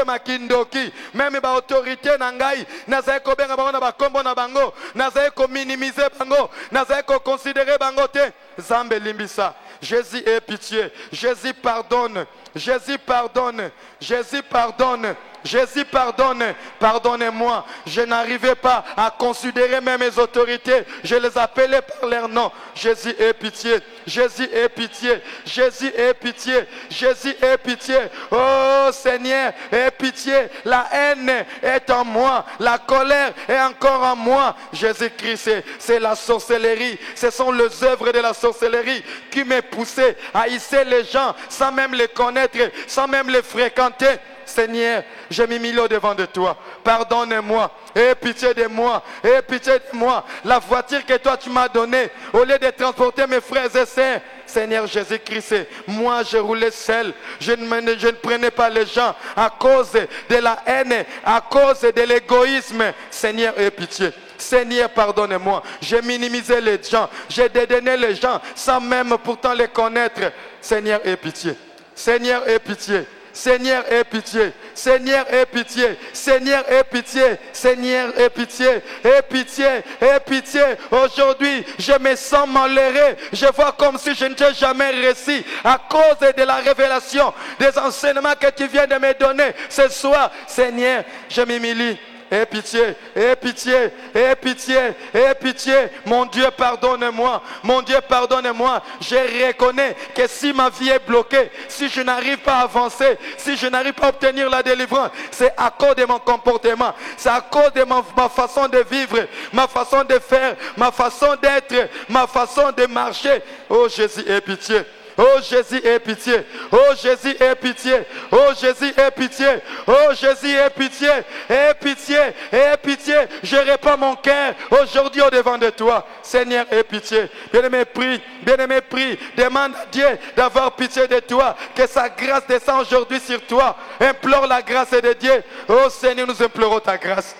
Ma kindoki même ba autorité na ngai nazai ko benga bango na bakombo na bango nazai ko minimiser bango nazai ko considérer bango te zambe limbisa. Jésus ait pitié. Jésus pardonne. Jésus pardonne. Jésus pardonne. Jésus pardonne. Pardonnez-moi. Je n'arrivais pas à considérer même mes autorités. Je les appelais par leur nom. Jésus ait pitié. Jésus ait pitié. Jésus ait pitié. Jésus ait pitié. Oh Seigneur, aie pitié. La haine est en moi. La colère est encore en moi. Jésus-Christ, c'est la sorcellerie. Ce sont les œuvres de la sorcellerie qui me poussaient à hisser les gens sans même les connaître, sans même les fréquenter. Seigneur, je m'humilie au-devant de toi. Pardonne-moi. Aie pitié de moi. Aie pitié de moi. La voiture que toi tu m'as donnée, au lieu de transporter mes frères et sœurs, Seigneur Jésus-Christ, moi je roulais seul. Je ne prenais pas les gens à cause de la haine, à cause de l'égoïsme. Seigneur, aie pitié. Seigneur, pardonne-moi. J'ai minimisé les gens. J'ai dédaigné les gens sans même pourtant les connaître. Seigneur, aie pitié. Seigneur, aie pitié. Seigneur, aie pitié. Seigneur, aie pitié. Seigneur, aie pitié. Seigneur, aie pitié. Aie pitié. Aie pitié. Aujourd'hui, je me sens malheureux. Je vois comme si je n'étais jamais réussi à cause de la révélation des enseignements que tu viens de me donner ce soir. Seigneur, je m'humilie. Aie pitié, aie pitié, aie pitié, aie pitié. Mon Dieu, pardonne-moi. Mon Dieu, pardonne-moi. Je reconnais que si ma vie est bloquée, si je n'arrive pas à avancer, si je n'arrive pas à obtenir la délivrance, c'est à cause de mon comportement. C'est à cause de ma façon de vivre, ma façon de faire, ma façon d'être, ma façon de marcher. Oh Jésus, aie pitié. Oh Jésus, aie pitié. Oh Jésus, aie pitié. Oh Jésus, aie pitié. Oh Jésus, aie pitié. Aie pitié. Aie pitié. Je répands mon cœur aujourd'hui au devant de toi. Seigneur, aie pitié. Bien-aimé, prie. Bien-aimé, prie. Demande à Dieu d'avoir pitié de toi. Que sa grâce descende aujourd'hui sur toi. Implore la grâce de Dieu. Oh Seigneur, nous implorons ta grâce.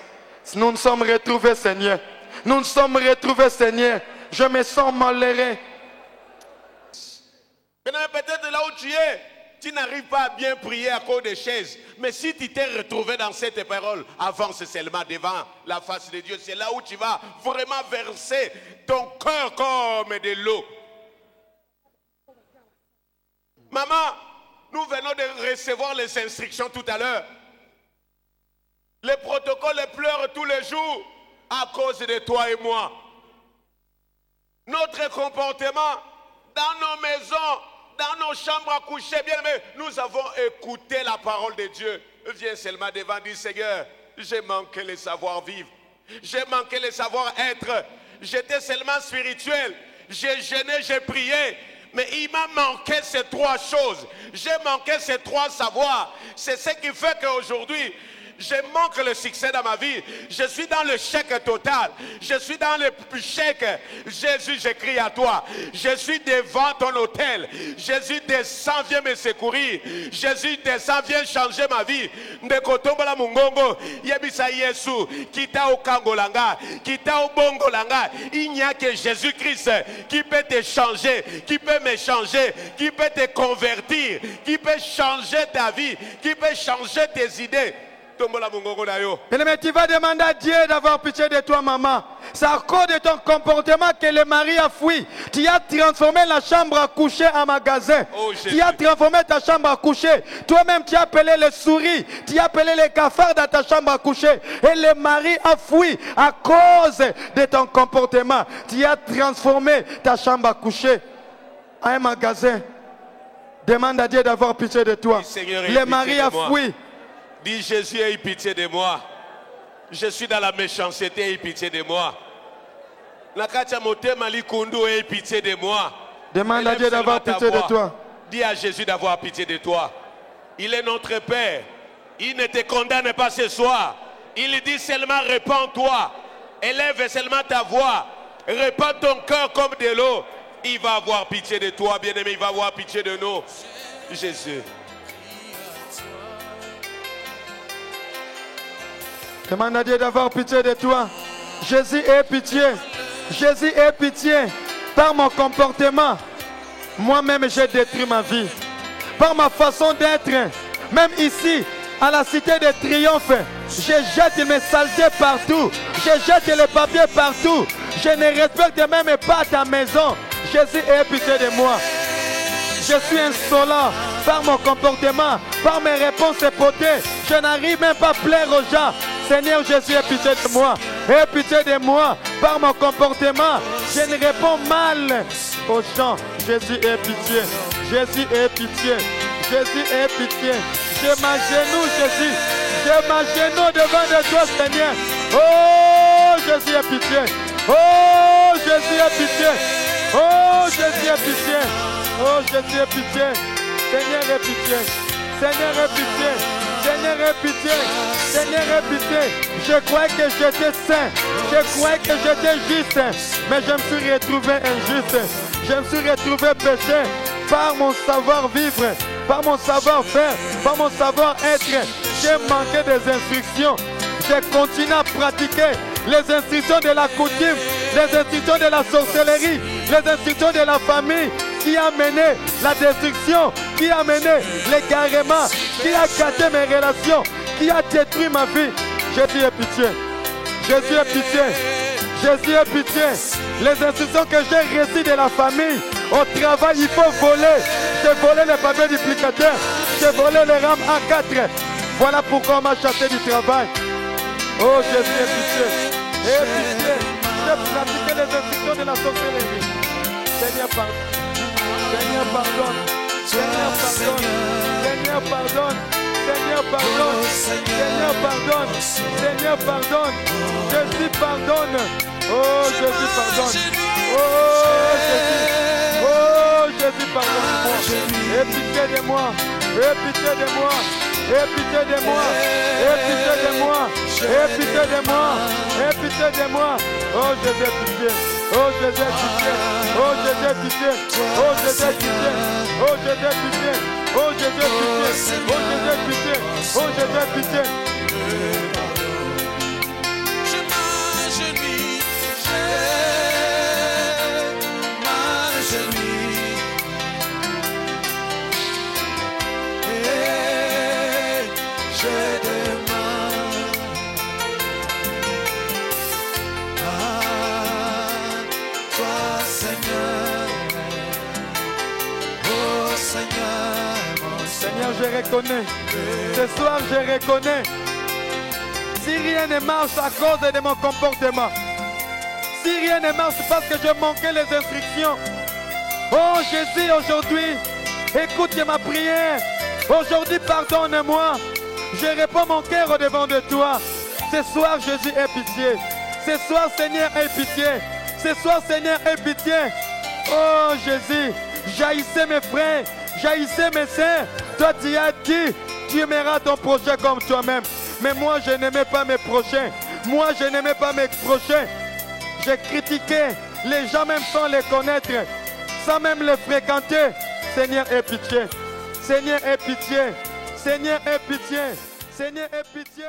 Nous nous sommes retrouvés, Seigneur. Nous nous sommes retrouvés, Seigneur. Je me sens malheureux. Peut-être là où tu n'arrives pas à bien prier à cause des chaises. Mais si tu t'es retrouvé dans cette parole, avance seulement devant la face de Dieu. C'est là où tu vas vraiment verser ton cœur comme de l'eau. Maman, nous venons de recevoir les instructions tout à l'heure. Les protocoles pleurent tous les jours à cause de toi et moi. Notre comportement dans nos maisons, dans nos chambres à coucher, bien aimé, nous avons écouté la parole de Dieu. Viens seulement devant, dis Seigneur, j'ai manqué le savoir-vivre. J'ai manqué le savoir-être. J'étais seulement spirituel. J'ai jeûné, j'ai prié. Mais il m'a manqué ces trois choses. J'ai manqué ces trois savoirs. C'est ce qui fait qu'aujourd'hui, je manque le succès dans ma vie. Je suis dans le chèque total. Je suis dans le chèque. Jésus, j'écris à toi. Je suis devant ton hôtel. Jésus, descends, viens me secourir. Jésus, descends, viens changer ma vie. Ndekotombola mungongo. Yebisa Yesu. Kita au Kangolanga. Kita au Bongolanga. Il n'y a que Jésus-Christ qui peut te changer, qui peut me changer, qui peut te convertir, qui peut changer ta vie, qui peut changer tes idées. Mais tu vas demander à Dieu d'avoir pitié de toi, maman. C'est à cause de ton comportement que le mari a fui. Tu as transformé la chambre à coucher en magasin. Oh, tu as transformé ta chambre à coucher. Toi-même, tu as appelé les souris. Tu as appelé les cafards dans ta chambre à coucher. Et le mari a fui à cause de ton comportement. Tu as transformé ta chambre à coucher en un magasin. Demande à Dieu d'avoir pitié de toi. Le mari a fui. Dis Jésus, aie pitié de moi. Je suis dans la méchanceté, aie pitié de moi. Aie pitié de moi. Demande à Dieu d'avoir pitié de toi. Dis à Jésus d'avoir pitié de toi. Il est notre Père. Il ne te condamne pas ce soir. Il dit seulement répands-toi. Élève seulement ta voix. Répands ton cœur comme de l'eau. Il va avoir pitié de toi, bien-aimé. Il va avoir pitié de nous. Jésus. Demande à Dieu d'avoir pitié de toi. Jésus, aie pitié. Jésus, aie pitié. Par mon comportement, moi-même, j'ai détruit ma vie. Par ma façon d'être, même ici, à la cité de Triomphe, je jette mes saletés partout. Je jette les papiers partout. Je ne respecte même pas ta maison. Jésus, aie pitié de moi. Je suis insolent par mon comportement, par mes réponses potées. Je n'arrive même pas à plaire aux gens. Seigneur Jésus, aie pitié de moi. Aie pitié de moi par mon comportement. Je ne réponds mal aux gens. Jésus, aie pitié. Jésus, aie pitié. Jésus, aie pitié. Je m'agenouille, Jésus. Je m'agenouille devant de toi, Seigneur. Oh, Jésus, aie pitié. Oh, Jésus, aie pitié. Oh, Jésus, aie pitié. Oh, Jésus, aie pitié. Seigneur, aie pitié. Seigneur, aie pitié. Seigneur, aie pitié. Seigneur, aie pitié. Je croyais que j'étais saint. Je croyais que j'étais juste. Mais je me suis retrouvé injuste. Je me suis retrouvé péché par mon savoir-vivre, par mon savoir-faire, par mon savoir-être. J'ai manqué des instructions. J'ai continué à pratiquer les instructions de la coutume, les instructions de la sorcellerie, les instructions de la famille, qui a mené la destruction, qui a mené l'égarement, qui a gâté mes relations, qui a détruit ma vie. Jésus, aie pitié. Jésus, aie pitié. Jésus, aie pitié. Les instructions que j'ai reçues de la famille, au travail, il faut voler. J'ai volé les papiers duplicateurs. J'ai volé les rames A4. Voilà pourquoi on m'a chassé du travail. Oh Jésus, aie pitié. Aie pitié. J'ai pratiqué les instructions de la sorcellerie. Seigneur, pardonne. Seigneur, pardonne. Seigneur, pardonne. Seigneur, pardonne. Seigneur, pardonne. Seigneur, pardonne. Seigneur, pardonne. Jésus, pardonne. Oh, Jésus, pardonne. Oh, Jésus. Oh, Jésus, pardonne-moi. moi. Aie pitié de moi. Aie pitié de moi. Aie pitié de moi. Aie pitié de moi. Aie pitié de moi. Oh Jésus, pitié. Oh Jésus, pitié. Oh Jésus, pitié. Oh Jésus, pitié. Oh Jésus, pitié. Oh Jésus, pitié. Oh Jésus, pitié. Oh Jésus, pitié. Seigneur, je reconnais. Ce soir, je reconnais. Si rien ne marche à cause de mon comportement, si rien ne marche parce que je manquais les instructions, oh Jésus, aujourd'hui, écoute ma prière. Aujourd'hui, pardonne-moi. Je réponds mon cœur au devant de toi. Ce soir, Jésus, aie pitié. Ce soir, Seigneur, aie pitié. Ce soir, Seigneur, aie pitié. Oh Jésus, jaillissez mes frères, jaillissez mes sœurs. Toi, tu as dit, tu aimeras ton prochain comme toi-même. Mais moi, je n'aimais pas mes prochains. Moi, je n'aimais pas mes prochains. J'ai critiqué les gens même sans les connaître, sans même les fréquenter. Seigneur, aie pitié. Seigneur, aie pitié. Seigneur, aie pitié. Seigneur, aie pitié.